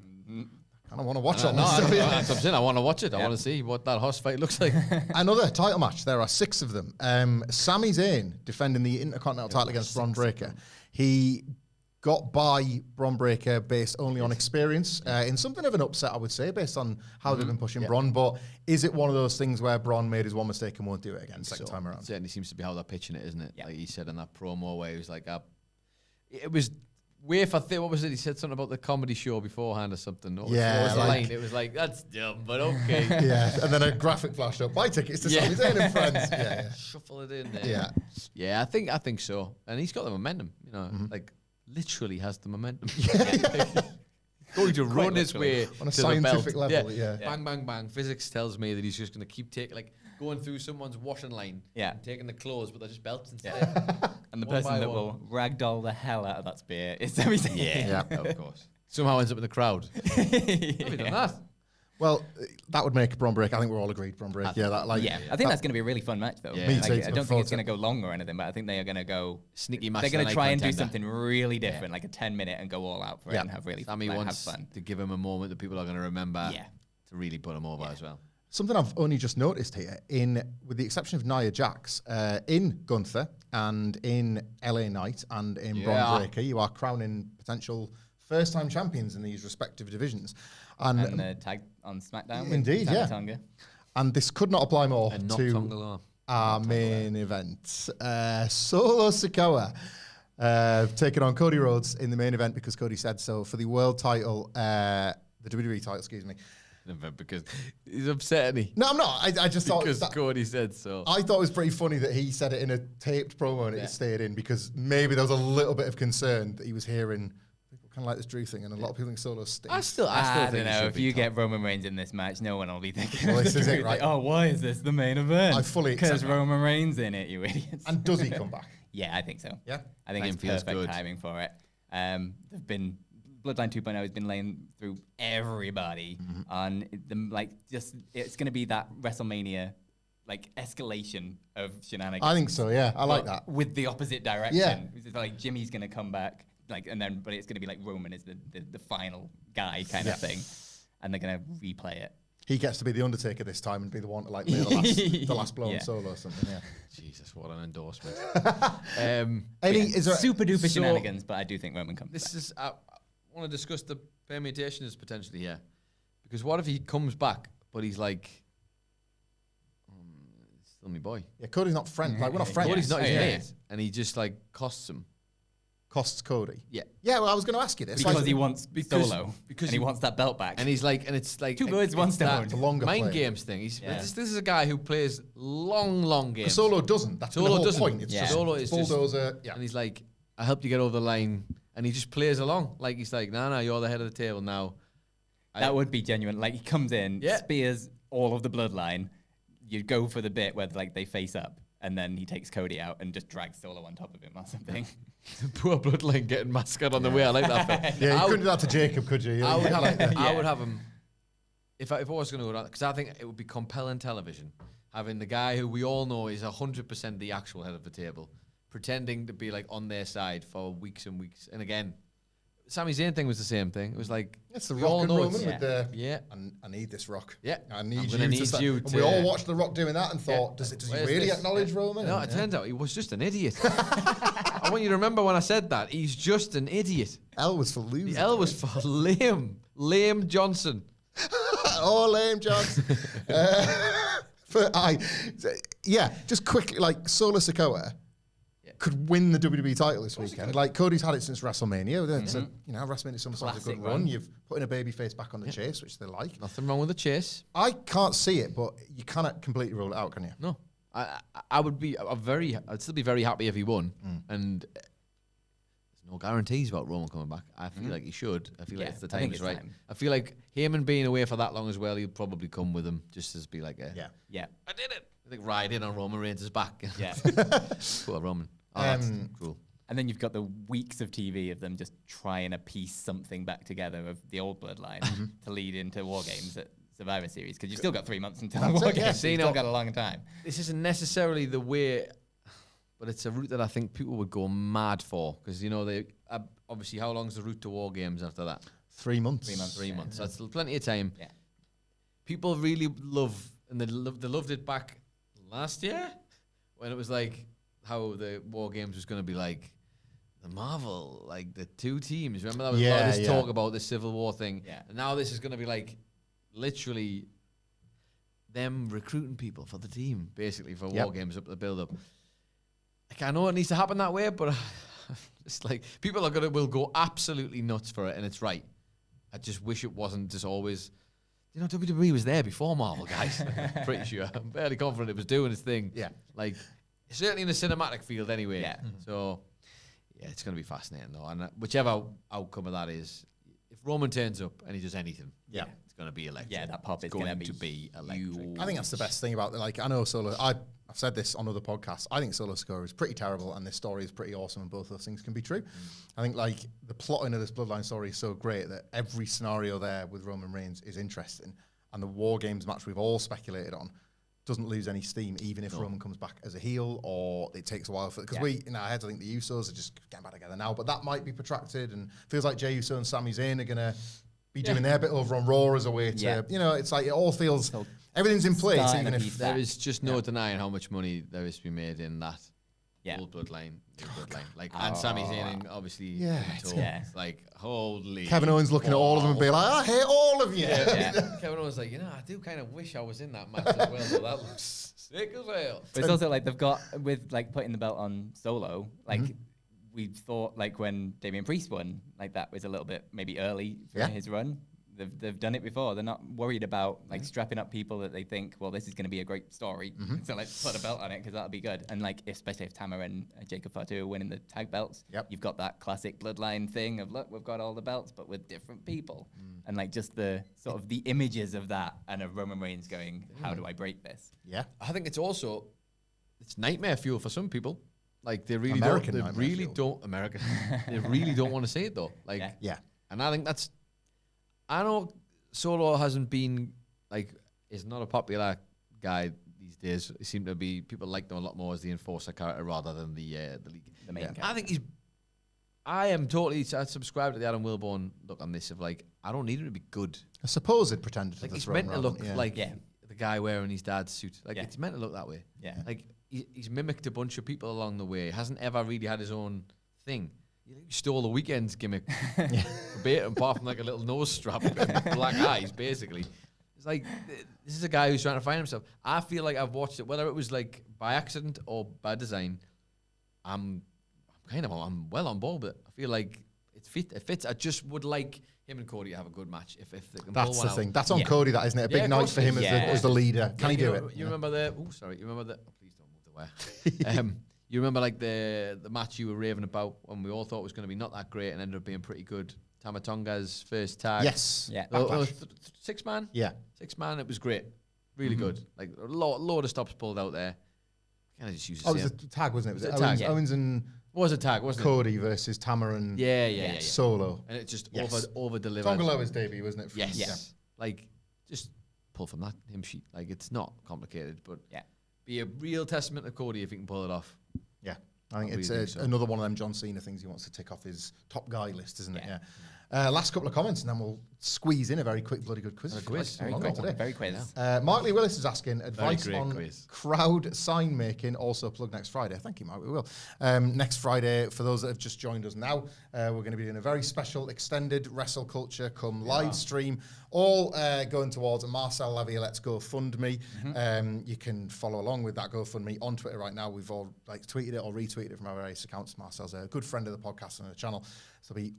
I don't want to watch it. That's what I'm saying. I want to watch it. I want to see what that horse fight looks like. Another title match. There are 6 of them. Sami Zayn defending the Intercontinental title against Bron Breakker. He got by Bron Breakker based only on experience in something of an upset, I would say, based on how they've been pushing Bron. But is it one of those things where Bron made his one mistake and won't do it again second time around? It certainly seems to be how they're pitching it, isn't it? Like he said in that promo where he was like, it was... what was it? He said something about the comedy show beforehand or something. It was like, that's dumb, but okay. And then a graphic flashed up. Buy tickets to Sami Zayn and friends. Shuffle it in there. Yeah, I think so. And he's got the momentum, literally has the momentum. Going to run his way on a scientific level. Bang, bang, bang. Physics tells me that he's just going to keep taking, going through someone's washing line, and taking the clothes, but they're just belts instead. And the person that will ragdoll the hell out of that spear is Sami Zayn. Yeah, of course. Somehow ends up in the crowd. Have you done that? Well, that would make Bron Breakker. I think we're all agreed, Bron Breakker. I think that's going to be a really fun match, though. Me too. I don't think it's going to go long or anything, but I think they are going to go sneaky match. They're going to try and do something really different, like a 10-minute, and go all out for it and have really Sammy wants have fun. To give him a moment that people are going to remember. To really put him over as well. Something I've only just noticed here, with the exception of Nia Jax, in Gunther and in LA Knight and in Bron Breakker, you are crowning potential first-time champions in these respective divisions. And the tag on SmackDown. Indeed, Tonga. And this could not apply more to our main event. Solo Sikoa taking on Cody Rhodes in the main event because Cody said so for the world title, the WWE title, excuse me. Because he's upset, isn't he? No, I'm not. I just thought... Because Cody said so. I thought it was pretty funny that he said it in a taped promo and it stayed in because maybe there was a little bit of concern that he was hearing... kind of like this Drew thing, and a lot of people think Solo stinks. I still I think don't he know. should If be you top. get Roman Reigns in this match, no one will be thinking. Well, this is it, right? Oh, why is this the main event? I fully accept because that. Roman Reigns in it, you idiots. And does he come back? Yeah, I think so. Yeah? I think Time it's feels perfect good. timing for it. They've been Bloodline 2.0 has been laying through everybody on it's going to be that WrestleMania like escalation of shenanigans. I think so, yeah. I like but that. with the opposite direction. Yeah. It's like Jimmy's going to come back, but it's going to be like Roman is the final guy kind of thing, and they're going to replay it. He gets to be the Undertaker this time and be the one to like lay the last blow on Solo or something. Yeah. Jesus, what an endorsement. Is there Super duper so- shenanigans, but I do think Roman comes This back. is. I want to discuss the permutations potentially here, because what if he comes back, but he's like, still my boy. Yeah, Cody's not friend. Like we're not friends. Cody's not his yeah. mate, and he just like costs him. Costs Cody. Yeah. Yeah, well, I was going to ask you this. Because like, he wants Solo, because and he wants that belt back. And he's like, and it's like Two birds, one it's that stone. It's a longer mind play. games thing. He's Yeah. this is a guy who plays long games. Solo doesn't. That's Solo the whole doesn't. point. It's Yeah. just Solo is just- bulldozer. Yeah. And he's like, I helped you get over the line, and he just plays along. Like he's like, no, you're the head of the table now. That would be genuine. Like he comes in, Yeah. spears all of the bloodline. You go for the bit where like they face up, and then he takes Cody out and just drags Solo on top of him or something. Poor bloodline getting massacred on the way. I like that. Yeah, you I couldn't would- do that to Jacob, could you? I would, I like that. I would have him if I was going to go down, because I think it would be compelling television having the guy who we all know is 100% the actual head of the table pretending to be like on their side for weeks and weeks. And again, Sami Zayn thing was the same thing. It was like It's the we Rock all and know Roman it's- with the. yeah. I need this Rock. Yeah. I I'm need gonna you need to. Start. you And we all to- watched the Rock doing that and thought, Yeah. does he Where's really this? acknowledge Roman? No, And, it turns out he was just an idiot. I want you to remember when I said that. He's just an idiot. L was for losing. The L was for Liam Johnson. Oh, lame Johnson. Just quickly, like Solo Sikoa could win the WWE title this weekend. Like Cody's had it since WrestleMania. It's a, WrestleMania SummerSlam's a Classic good run. You've put in a babyface back on the chase, which they like. Nothing wrong with the chase. I can't see it, but you cannot completely rule it out, can you? No, I would be I'd still be very happy if he won. And there's no guarantees about Roman coming back. I feel like he should. I feel like Yeah, it's the I time think is it's right. time. I feel like Heyman being away for that long as well, he'll probably come with him just as be like, Yeah. Yeah. I did it. I think ride in on Roman Reigns' back. Yeah. Poor Roman. Oh, that's cool. And then you've got the weeks of TV of them just trying to piece something back together of the old bloodline to lead into War Games at Survivor Series, because you've still got 3 months until War it, yeah. Games. So you've still got a long time. This isn't necessarily the way, but it's a route that I think people would go mad for, because they obviously, how long's the route to War Games after that? 3 months. 3 months. 3 months. That's plenty of time. Yeah. People really love, and they loved it back last year when it was like how the War Games was going to be like the Marvel, like the two teams. Remember that was a lot of this talk about the Civil War thing. Yeah. And now this is going to be like literally them recruiting people for the team, basically for War Games up the build up. Like I know it needs to happen that way, but it's like people will go absolutely nuts for it, and it's right. I just wish it wasn't just always. WWE was there before Marvel, guys. Pretty sure. I'm fairly confident it was doing its thing. Yeah. Like, certainly in the cinematic field anyway. Yeah. So, yeah, it's going to be fascinating, though. And whichever outcome of that is, if Roman turns up and he does anything, it's going to be electric. Yeah, that pop is It's going going to to be electric. I think that's the best thing about it. Like, I know Solo. I've said this on other podcasts. I think Solo Sikoa is pretty terrible, and this story is pretty awesome, and both those things can be true. I think like the plotting of this Bloodline story is so great that every scenario there with Roman Reigns is interesting, and the War Games match we've all speculated on doesn't lose any steam, even if Roman comes back as a heel, or it takes a while for because we in our heads I think the Usos are just getting back together now, but that might be protracted, and feels like Jey Uso and Sami Zayn are gonna be doing their bit over on Raw as a way to it's like it all feels everything's in place, starting even to if keep There is just no denying how much money there is to be made in that old bloodline. Like, and Sami Zayn, obviously, it's like, holy. Kevin Owens looking at all of them and being like, I hate all of you. Kevin Owens like, I do kind of wish I was in that match as well, so that looks sick as well. But it's also like they've got, with like putting the belt on Solo, like we thought like when Damian Priest won, like that was a little bit maybe early for his run. They've done it before. They're not worried about like strapping up people that they think, well, this is going to be a great story. So like put a belt on it because that'll be good. And like especially if Tamara and Jacob Fatu are winning the tag belts, you've got that classic bloodline thing of look, we've got all the belts, but with different people. And like just the sort of the images of that and of Roman Reigns going, how do I break this? Yeah, I think it's also nightmare fuel for some people. Like they really American don't. They really fuel. don't. American. They really don't want to say it though. Like and I think that's. I know Solo hasn't been like is not a popular guy these days. It seems to be people like them a lot more as the enforcer character rather than the league. The main character. I think I am totally. I subscribe to the Adam Wilborn look on this of like I don't need him to be good. I suppose it pretended like to the he's throne meant to look like the guy wearing his dad's suit. Like it's meant to look that way. Yeah. Like he's mimicked a bunch of people along the way. He hasn't ever really had his own thing. He stole the Weekend's gimmick verbatim, apart from like a little nose strap and black eyes, basically. It's like, this is a guy who's trying to find himself. I feel like I've watched it, whether it was like by accident or by design, I'm well on board with it. I feel like it fits. I just would like him and Cody to have a good match. If they can that's pull one the thing. out. That's on Cody, that isn't it? A big night for him as the leader. Can he do it? You remember the? Oh, sorry. You remember the? Oh, please don't move the wire. You remember like the match you were raving about when we all thought was going to be not that great and ended up being pretty good. Tama Tonga's first tag. Yes. Yeah. 6-man. Yeah. 6-man. It was great. Really good. Like a load of stops pulled out there. Can I just use the it was a tag, wasn't it? It was a tag. Owens and was a tag, wasn't Cody versus Tama and Solo. And it just over delivered. Tonga Loa's debut, wasn't it? Yes. Like just pull from that hymn sheet. Like it's not complicated, but be a real testament to Cody if he can pull it off. Yeah, I think it's another one of them John Cena things he wants to tick off his top guy list, isn't it? Yeah. Last couple of comments, and then we'll squeeze in a very quick bloody good quiz. Very quiz. Mark Lee Willis is asking advice on crowd sign making. Also plug next Friday. Thank you, Mark. We will. Next Friday, for those that have just joined us now, we're going to be doing a very special extended WrestleCulture live stream, all going towards a Marcel Lavia Let's Go Fund Me. You can follow along with that GoFundMe on Twitter right now. We've all tweeted it or retweeted it from our various accounts. Marcel's a good friend of the podcast and the channel, so there'll be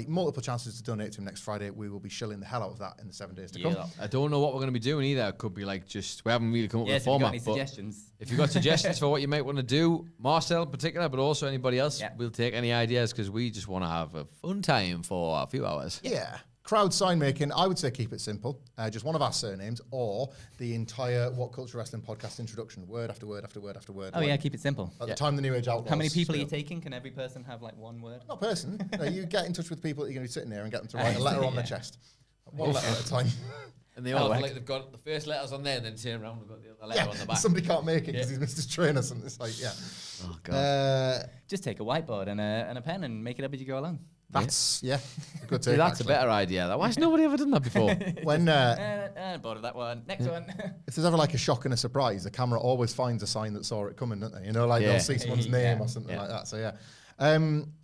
multiple chances to donate to him next Friday. We will be shilling the hell out of that in the 7 days to come. I don't know what we're going to be doing either. It could be like we haven't really come up with a format. If you've got any suggestions. If you've got suggestions for what you might want to do, Marcel in particular, but also anybody else, we'll take any ideas because we just want to have a fun time for a few hours. Yeah. Crowd sign making, I would say keep it simple. Just one of our surnames or the entire What Culture Wrestling podcast introduction. Word after word after word after word. Oh, keep it simple. At the time the New Age Outlaws. How many people are you taking? Can every person have like one word? Not person. No, you get in touch with people that you're going to be sitting there and get them to write a letter on their chest. One letter at a time. And they all they've got the first letters on there and then turn around and got the other letter on the back. Somebody can't make it because he's missed his train or something. It's like, Oh, God. Just take a whiteboard and a pen and make it up as you go along. That's a good take. That's a better idea. Why has nobody ever done that before? When bored of that one. Next one. If there's ever like a shock and a surprise, the camera always finds a sign that saw it coming, don't they? You know, like they'll see someone's name or something like that. So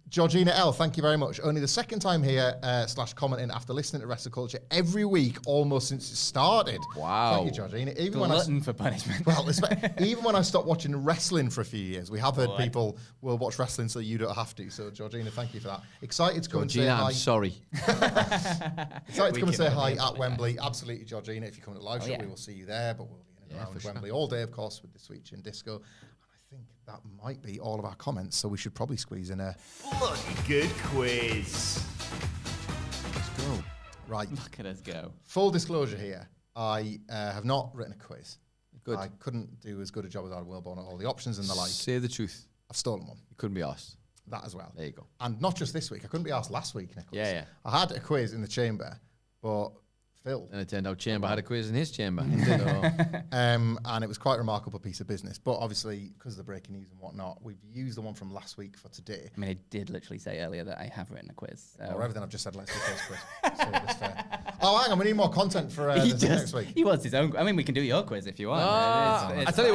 Georgina L, thank you very much. Only the second time here / commenting after listening to WrestleCulture every week almost since it started. Wow. Thank you, Georgina. Even Glutton for punishment. Well, even when I stopped watching wrestling for a few years, we have heard people will watch wrestling so you don't have to. So, Georgina, thank you for that. Excited to come and say hi. I'm sorry. Excited to come and say hi at Wembley. Absolutely, Georgina. If you come to the live show, we will see you there. But we'll be in and around Wembley all day, of course, with the Sweet Chin Disco. I think that might be all of our comments, so we should probably squeeze in a bloody good quiz. Let's go. Right. Look at us go. Full disclosure here. I have not written a quiz. Good. I couldn't do as good a job as I'd Wilborn at all the options and the like. Say the truth. I've stolen one. You couldn't be asked. That as well. There you go. And not just this week. I couldn't be asked last week, Nicholas. Yeah. I had a quiz in the chamber, but Phil. And it turned out Chamber had a quiz in his chamber. And it was quite a remarkable piece of business. But obviously, because of the breaking news and whatnot, we've used the one from last week for today. I mean, I did literally say earlier that I have written a quiz. So. Or everything I've just said, let's do first quiz. So it's fair. Oh, hang on, we need more content for next week. He wants his own. I mean, we can do your quiz if you want. I tell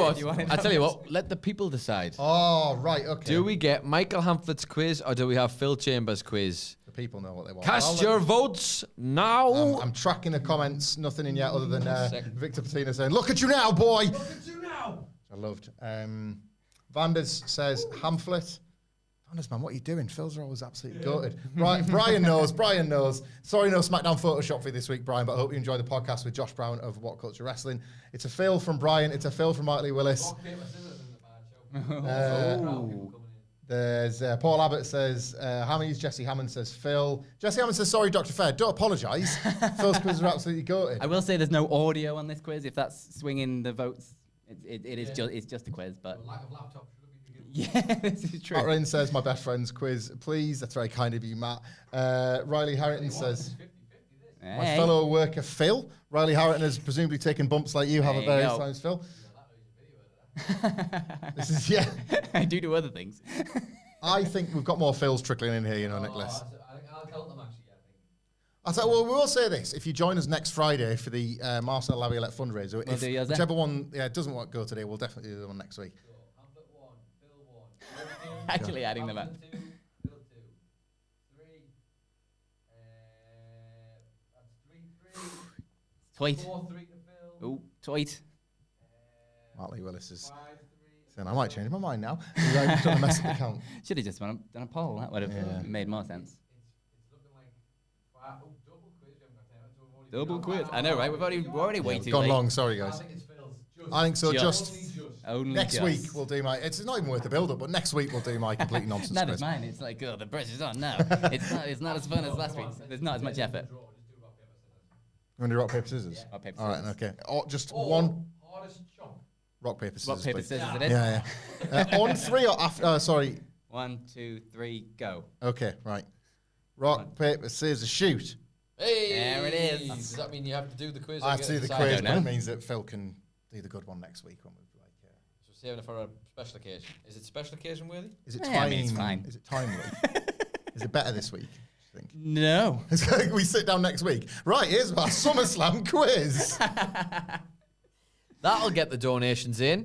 you what. Let the people decide. Oh, right, okay. Do we get Michael Hamflett's quiz or do we have Phil Chambers' quiz? The people know what they want. Cast your votes now. I'm tracking the comments. Nothing in yet other than Victor Patina saying, "Look at you now, boy." Look at you now. I loved. Vanders says Hamflett. Honest, man, what are you doing? Phil's are always absolutely gutted. Right, Brian knows. Sorry, no SmackDown Photoshop for you this week, Brian, but I hope you enjoy the podcast with Josh Brown of What Culture Wrestling. It's a Phil from Brian. It's a Phil from Mark Lee Willis. There's Paul Abbott says, Hammies. Jesse Hammond says, Phil. Jesse Hammond says, sorry, Dr. Fair. Don't apologise. Phil's quizzes are absolutely gutted. I will say there's no audio on this quiz. If that's swinging the votes, it's just a quiz. But lack of laptop. Yeah, this is true. Matt Rain says, my best friend's quiz, please. That's very kind of you, Matt. Riley Harrington says, my fellow worker Phil. Riley Harrington has presumably taken bumps like you have at various times, Phil. This is, yeah. I do other things. I think we've got more Phils trickling in here, you know, Nicholas. I'll count them actually, I think. Well, we will say this. If you join us next Friday for the Marcel Laviolette fundraiser, whichever one doesn't want to go today, we'll definitely do the one next week. Actually adding them up. 2, Bill 2, 3, that's 3. Tweet. 4, 3 to Phil. Oh, tweet. Mark Lee Willis is saying, I might change my mind now. He's trying to mess up the count. Should have just done a poll. That would have made more sense. It's looking like double quiz. Double quiz. I know, right? We're already way too gone late. long. Sorry, guys. I think it's Phil's. I think so. Only next week we'll do my. It's not even worth the build-up, but next week we'll do my complete nonsense. That quiz. is mine. It's like, oh, the pressure's on now. It's not as fun as last week's. There's not as much effort. You want to do rock paper scissors? Yeah. Rock, paper, All right. scissors. Okay. Just one. Hardest chomp. Rock paper scissors. Rock, paper, please. scissors. It is. Yeah. On 3 or after? Sorry. 1, 2, 3, go. Okay. Right. Rock paper scissors shoot. Hey, there it is. Does that mean you have to do the quiz? I have to do the quiz, but it means that Phil can do the good one next week when we're like. So saving it for a special occasion. Is it special occasion worthy? Is it Yeah, time? I mean, it's fine. Is it timely? Is it better this week? Do you think? No. It's like we sit down next week. Right, here's our SummerSlam quiz. That'll get the donations in.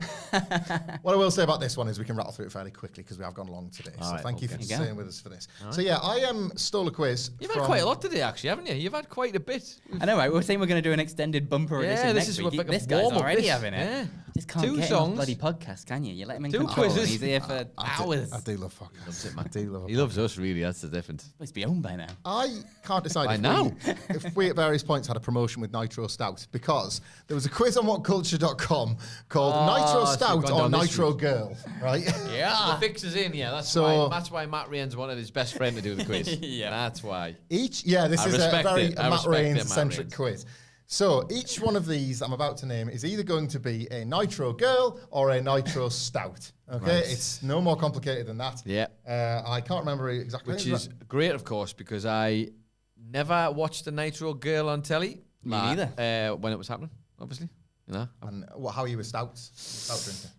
What I will say about this one is we can rattle through it fairly quickly because we have gone long today. All so right, thank you for okay. staying with us for this. So yeah, I stole a quiz. You've had quite a lot today, actually, haven't you? You've had quite a bit. I know, right? We were saying we're going to do an extended bumper edition this next is week. like a This guy's warm-up, already this. having it. Yeah. Just can't 2 get songs. him off bloody podcast, can you? You let him in 2 control. quizzes. He's here for hours. I do love podcasts. Loves it, man. I do love He loves us, really. That's the difference. Supposed to be owned by now. I can't decide if we at various points had a promotion with Nitro Stout because there was a quiz on whatculture.com called Nitro so Stout we've or gone down this Nitro route. Girl, right? The fix is in, yeah. That's why Matt Rains wanted his best friend to do the quiz. Yeah. That's why. This is a respect very it. I Matt respect it, Matt Rains-centric Rains. quiz. So each one of these I'm about to name is either going to be a Nitro Girl or a Nitro Stout. Okay, Right. It's no more complicated than that. Yeah. I can't remember exactly. Which is great, of course, because I never watched the Nitro Girl on telly. Me neither. When it was happening, obviously. You know, And how are you with stout drinker?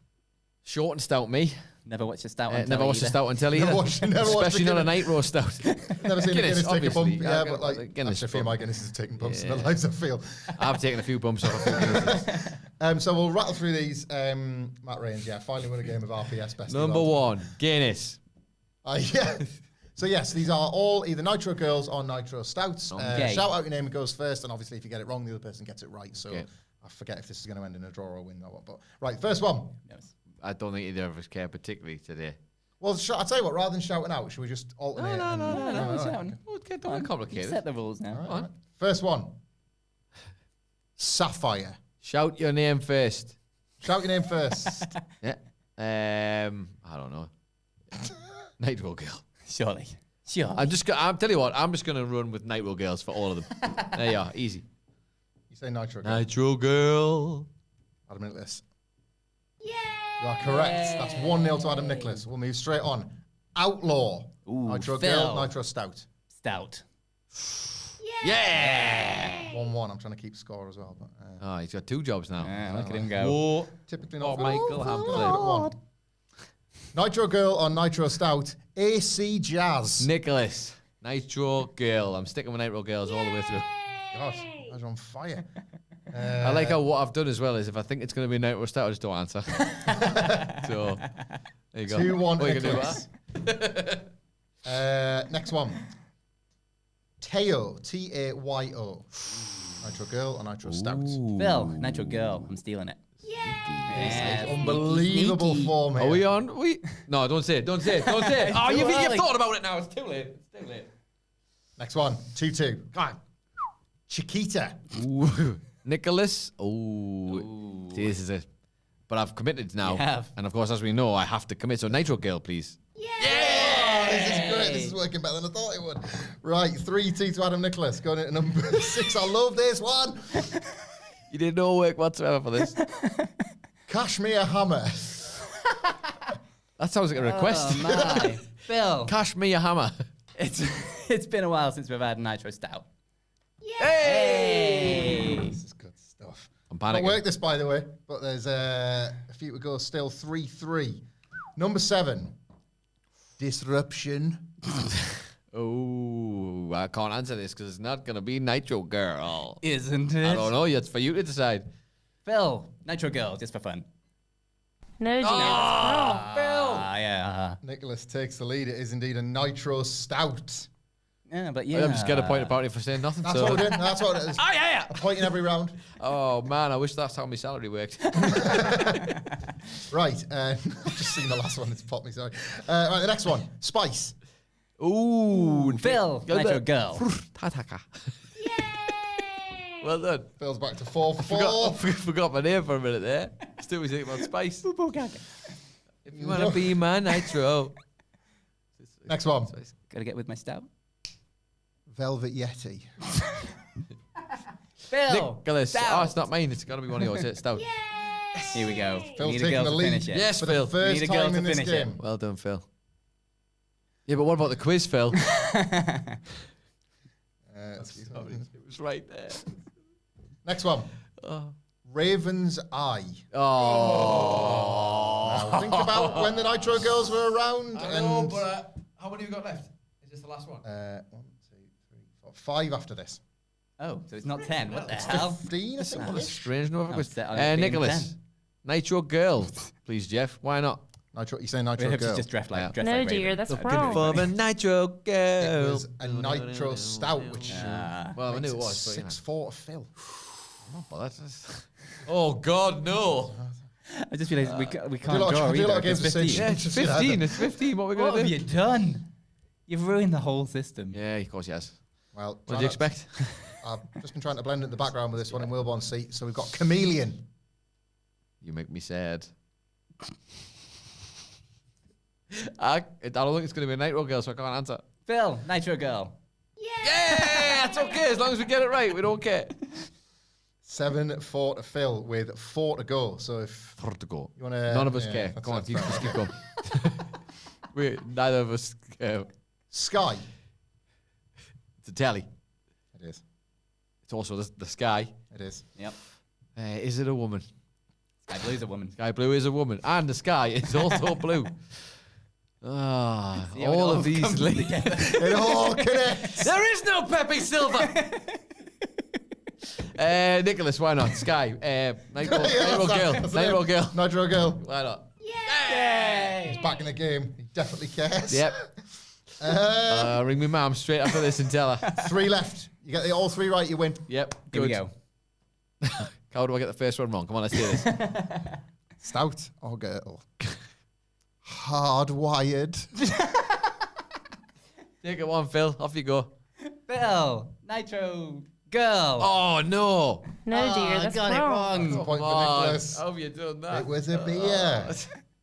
short and stout me. Never watched a stout on Never watched a stout on telly Never either. watched a Especially not a Guinness. Nitro Stout. Never seen a Guinness take a bump. obviously. Yeah, but like Guinness actually, a few of my Guinnesses have taken bumps in their Yeah. lives, I feel. I've taken a few bumps off a few Guinnesses. So we'll rattle through these. Matt Rains, finally won a game of RPS best. Number 1, Guinness. Yeah. So yes, these are all either Nitro Girls or Nitro Stouts. Okay. Shout out your name, it goes first, and obviously if you get it wrong, the other person gets it right. So Okay. I forget if this is going to end in a draw or a win or what. But right, first one. Yes. I don't think either of us care particularly today. Well, I'll tell you what. Rather than shouting out, should we just alternate? No, No, right, shouting. okay. Oh, don't Come on, get complicated. you set the rules now. All right. First one. Sapphire. Shout your name first. Shout your name first. Yeah. I don't know. Nitro Girl. Surely. Sure. I'll tell you what. I'm just gonna run with Nitro Girls for all of them. There you are. Easy. You say Nitro Girl. Nitro Girl. Adam Nicholas. You are correct. That's 1-0 to Adam Nicholas. We'll move straight on. Outlaw. Ooh, Nitro Phil. Girl, Nitro Stout. Stout. Yeah. 1-1. I'm trying to keep score as well. But, Oh, he's got 2 jobs now. Look at him go. Whoa. typically Oh, not. Michael At Hamflett. one. Nitro Girl or Nitro Stout. AC Jazz. Nicholas. Nitro Girl. I'm sticking with Nitro Girls all the way through. God, I was on fire. I like how what I've done as well is if I think it's going to be Nitro Stout, I just don't answer. So, there you go. 2-1 What are you gonna Nicholas. Next one. Teo. Tayo. Nitro Girl or Nitro Stout. Phil. Nitro Girl. I'm stealing it. Yeah, Unbelievable sneaky. form here. Are we on? No, don't say it. Don't say it. Don't say it. Oh, you've thought about it now. It's too late. It's too late. Next one, 2-2. Come on. Chiquita. Ooh. Nicholas. Ooh. This is it. But I've committed now. You have. And of course, as we know, I have to commit. So Nitro Girl, please. Yeah! This is great. This is working better than I thought it would. Right, 3-2 to Adam Nicholas. Going into number 6. I love this one. You did no work whatsoever for this. Kashmir Hammer. That sounds like a request. Oh, my. Phil. Cash me a hammer. It's been a while since we've had Nitro Stout. Hey! This is good stuff. I'm Not panicking. worked this, by the way, but there's a few to go still. 3-3. Number 7. Disruption. Oh, I can't answer this because it's not going to be Nitro Girl. Isn't it? I don't know. It's for you to decide. Phil. Nitro Girl, just for fun. No, dear. Yeah. Nicholas takes the lead. It is indeed a Nitro Stout. Yeah, but I yeah. just get a point apparently for saying nothing. That's so. what we're doing. That's what it is. Oh, yeah. A point in every round. Oh, man, I wish that's how my salary worked. Right. I've just seen the last one. It's popped me, sorry. Right, the next one. Spice. Ooh. Phil. Nitro Girl. Tataka. Well done. Phil's back to 4-4. Forgot my name for a minute there. Still was thinking about Spice. If you want to be my Nitro. Next one. Gotta get with my Stout. Velvet Yeti. Phil. Nicholas. Stout. Oh, it's not mine. It's got to be one of yours. It's Stout. Here we go. Phil's Need a taking girl the to lead. finish it. Yes, For Phil. the first Need a girl time to in this finish it. game. Well done, Phil. Yeah, but what about the quiz, Phil? Excuse me. It was right there. Next one. Raven's Eye. Oh. Now, think about when the Nitro Girls were around. And how many have you got left? Is this the last one? 1, 2, 3, 4, 5 after this. Oh, so it's not 10. What the hell? 15 or something. Strange no other I'm quiz. set on it being Nicholas. 10. Nitro Girl. Please, Jeff. Why not? Nitro, you say Nitro We hope she's Girl. just dressed like No, Raven. dear, that's Looking wrong. for the Nitro It Girl. was a Nitro Stout, which Well, I knew it makes was. But, you know. 6-4 to Phil. Well, that's oh, God, no. I just realised we can't do a draw lot of either. games It's of 15. Yeah, it's 15. It's 15. What are we What going have to you do? done? You've ruined the whole system. Yeah, of course he has. Well, What did you expect? I've just been trying to blend in the background with this one in Wilborn's seat. So we've got Chameleon. You make me sad. I don't think it's going to be a Nitro Girl, so I can't answer. Phil, Nitro Girl. Yeah, that's okay. As long as we get it right, we don't care. 7-4 to Phil with 4 to go. So if 4 to go. you want to... None of us care. Come on, that's you fair. just keep going. Neither of us care. Sky. It's a telly. It is. It's also the sky. It is. Yep. Is it a woman? Sky Blue's a woman. Sky blue is a woman. And the sky is also blue. Ah, See how it all all of these. comes together. It all connects. There is no Pepe Silva. Nicholas, why not? Sky. Nitro Girl. That's the Nitro name. Girl. Nitro Girl. Why not? He's back in the game. He definitely cares. Yep. Ring me mum straight after this and tell her. 3 left. You get all 3 right, you win. Yep. Here we Good. go. How do I get the first one wrong? Come on, let's do this. Stout or girl? Hardwired. Take it one, Phil. Off you go. Phil, Nitro Girl. Oh, no. No, dear, that's got wrong. it That's a wrong. point Come for on. Nicholas. How have you done that? It was a beer.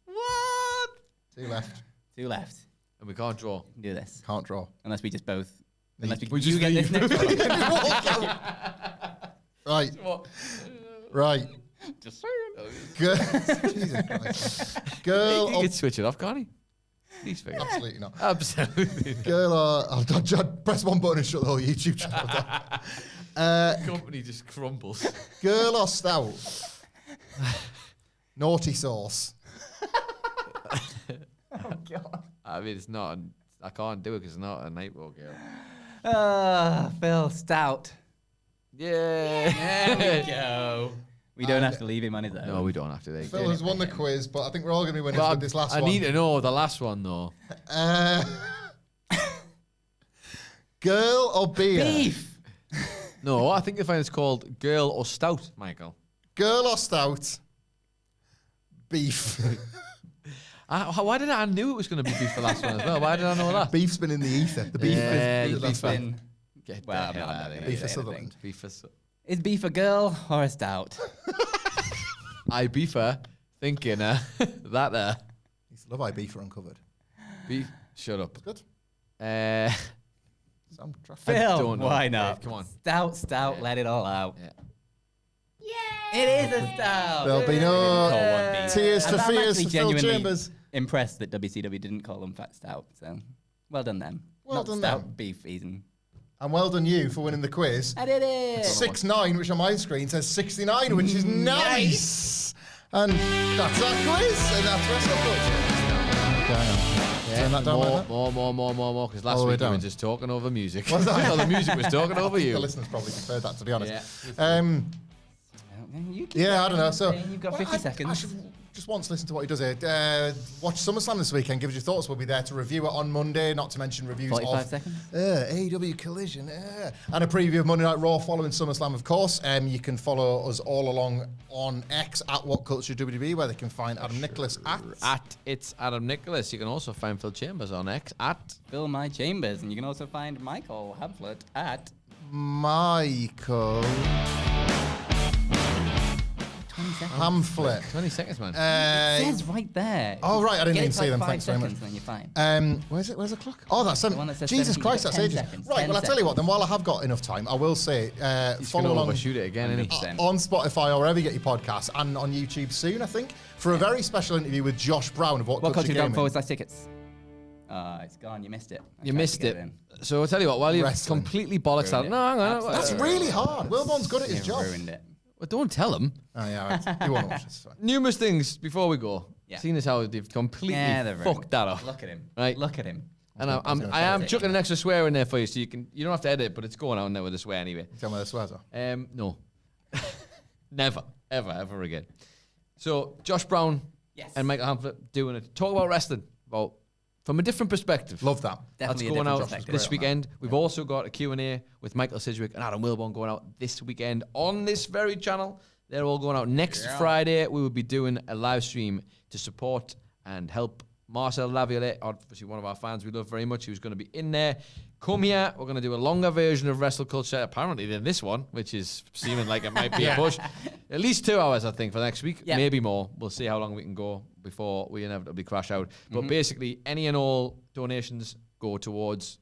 What? 2 left. 2 left. And we can't draw. We can do this. Can't draw. Unless we just both. Unless We we just you get this leave. next one. Right. What? Right. Just saying. Jesus Christ. Girl He or... can switch it off, can't he? These figures. Absolutely not. Absolutely. Girl or... I'll press one button and shut the whole YouTube channel down. Company just crumbles. Girl or stout? Naughty sauce. I mean, it's not. I can't do it because it's not a Nitro Girl. Phil, Stout. Yeah. There we go. We don't have to leave him on his own. No, we don't have to. Phil has won the quiz, but I think we're all going to be winners But with this last I one. need to know the last one though. Girl or beer? Beef. No, I think the find it's called Girl or Stout, Michael. Girl or stout? Beef. Why did I knew it was going to be beef the last one as well? Why did I know that? Beef's been in the ether. The beef Beef is been. Well, I'm not gonna Beef say for Sutherland. anything. Beef for Is beef a girl or a stout? I beefer thinking that Used to love I beef uncovered. beef. Shut up. Good. Sam Trafford. Phil, don't know. why not? Dave, come on. Stout, let it all out. Yeah. It is a stout. There'll be no tears for I'm fears actually for Phil genuinely Chambers. impressed that WCW didn't call them fat stout. So, well done them. Well Not done stout them. beef even. And well done you for winning the quiz. I did it. 6'9", which on my screen says 69, which is nice. And that's our quiz, and that's WrestleCulture. Turn that down like that. More. Because last All the way week we were down. just talking over music. Was that? No, the music was talking over The you. listeners probably preferred that, to be honest. Yeah. You keep Yeah, I don't know. So You've got 50 seconds. I should just once listen to what he does here. Watch SummerSlam this weekend. Give us your thoughts. We'll be there to review it on Monday. Not to mention reviews 45 of seconds. AEW Collision and a preview of Monday Night Raw following SummerSlam, of course. You can follow us all along on X at WhatCultureWB, where they can find Adam Nicholas at It's Adam Nicholas. You can also find Phil Chambers on X at Fill My Chambers. And you can also find Michael Hamflett at Michael 20 seconds. Hamflett. 20 seconds, man. It says right there. Oh, right, I didn't Get even it to see them. 5 Thanks very seconds much. And then you're fine. Where's it? Where's the clock? Oh, that's one that says Jesus 17, Christ, you've that's got 10 ages. seconds, Right, 10 well, I'll tell you what, then while I have got enough time, I will say follow along Shoot it again, innit? 100%. on Spotify or wherever you get your podcasts and on YouTube soon, I think, for a very special interview with Josh Brown of What Culture Gaming. WhatCulture.com/tickets. It's gone. You missed it. I You tried missed to get it. in. So I'll tell you what, while you've Wrestling. completely bollocks out. Ruined it. No, hang on. Absolutely. That's really hard. Wilborn's good at his You job. ruined it. Well, don't tell him. Oh, yeah, right. You won't watch this. Fine. Numerous things before we go. Yeah. Seeing as how they've completely they're ruined. fucked that up. Look at him. Right. Look at him. And I am chucking an extra swear in there for you, so you don't have to edit it, but it's going out in there with a swear anyway. Tell me the swears are. No, never, ever again. So Josh Brown Yes. and Michael Hamflett doing it. Talk about wrestling, from a different perspective. Love that. Definitely That's a going different out perspective. this weekend. We've also got a Q&A with Michael Sidgwick and Adam Wilborn going out this weekend on this very channel. They're all going out next Friday. We will be doing a live stream to support and help Marcel Laviolette, obviously one of our fans we love very much, who's going to be in there. Come here. We're going to do a longer version of WrestleCulture, apparently, than this one, which is seeming like it might be a push. At least 2 hours, I think, for next week. Yeah. Maybe more. We'll see how long we can go before we inevitably crash out. But basically, any and all donations go towards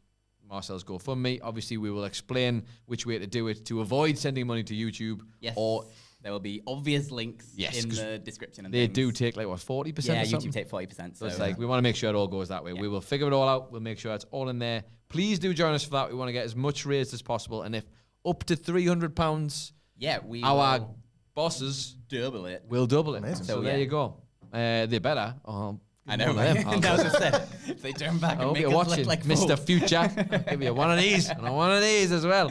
Marcel's GoFundMe. Obviously, we will explain which way to do it to avoid sending money to YouTube. Yes. Or there will be obvious links Yes, in 'cause the description. And they things. do take, 40% Yeah, or something? YouTube take 40%. So So it's like, we want to make sure it all goes that way. We will figure it all out. We'll make sure it's all in there. Please do join us for that. We want to get as much raised as possible. And if up to £300, we our will bosses double it. will double it. Amazing. So So, there yeah. you go. They better. I know, One of right? them. That was just said. If they turn back I and hope make you're us watching, look like Mr. fools. Future. I'll give you one of these and one of these as well.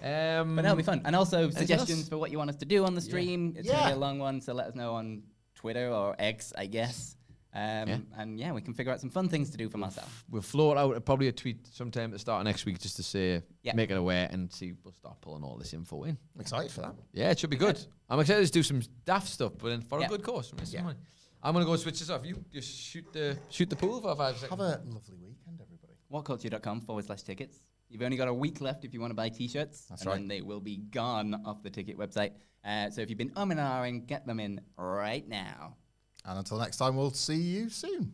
But that'll be fun. And also else? suggestions for what you want us to do on the stream. It's going to Yeah. be a long one, so let us know on Twitter or X, I guess. And yeah, we can figure out some fun things to do for myself. We'll float out probably a tweet sometime at the start of next week just to say, Yeah. make it aware and see. We'll start pulling all this info in. I'm excited for that. Yeah, it should be good. I'm excited to do some daft stuff, but then for Yeah. a good cause. Raise some Yeah. money. I'm gonna go switch this off. You just shoot the pool for 5 seconds. Have a lovely weekend, everybody. WhatCulture.com/tickets. You've only got a week left if you want to buy t-shirts. That's and right. then they will be gone off the ticket website. So if you've been and ahhing, get them in right now. And until next time, we'll see you soon.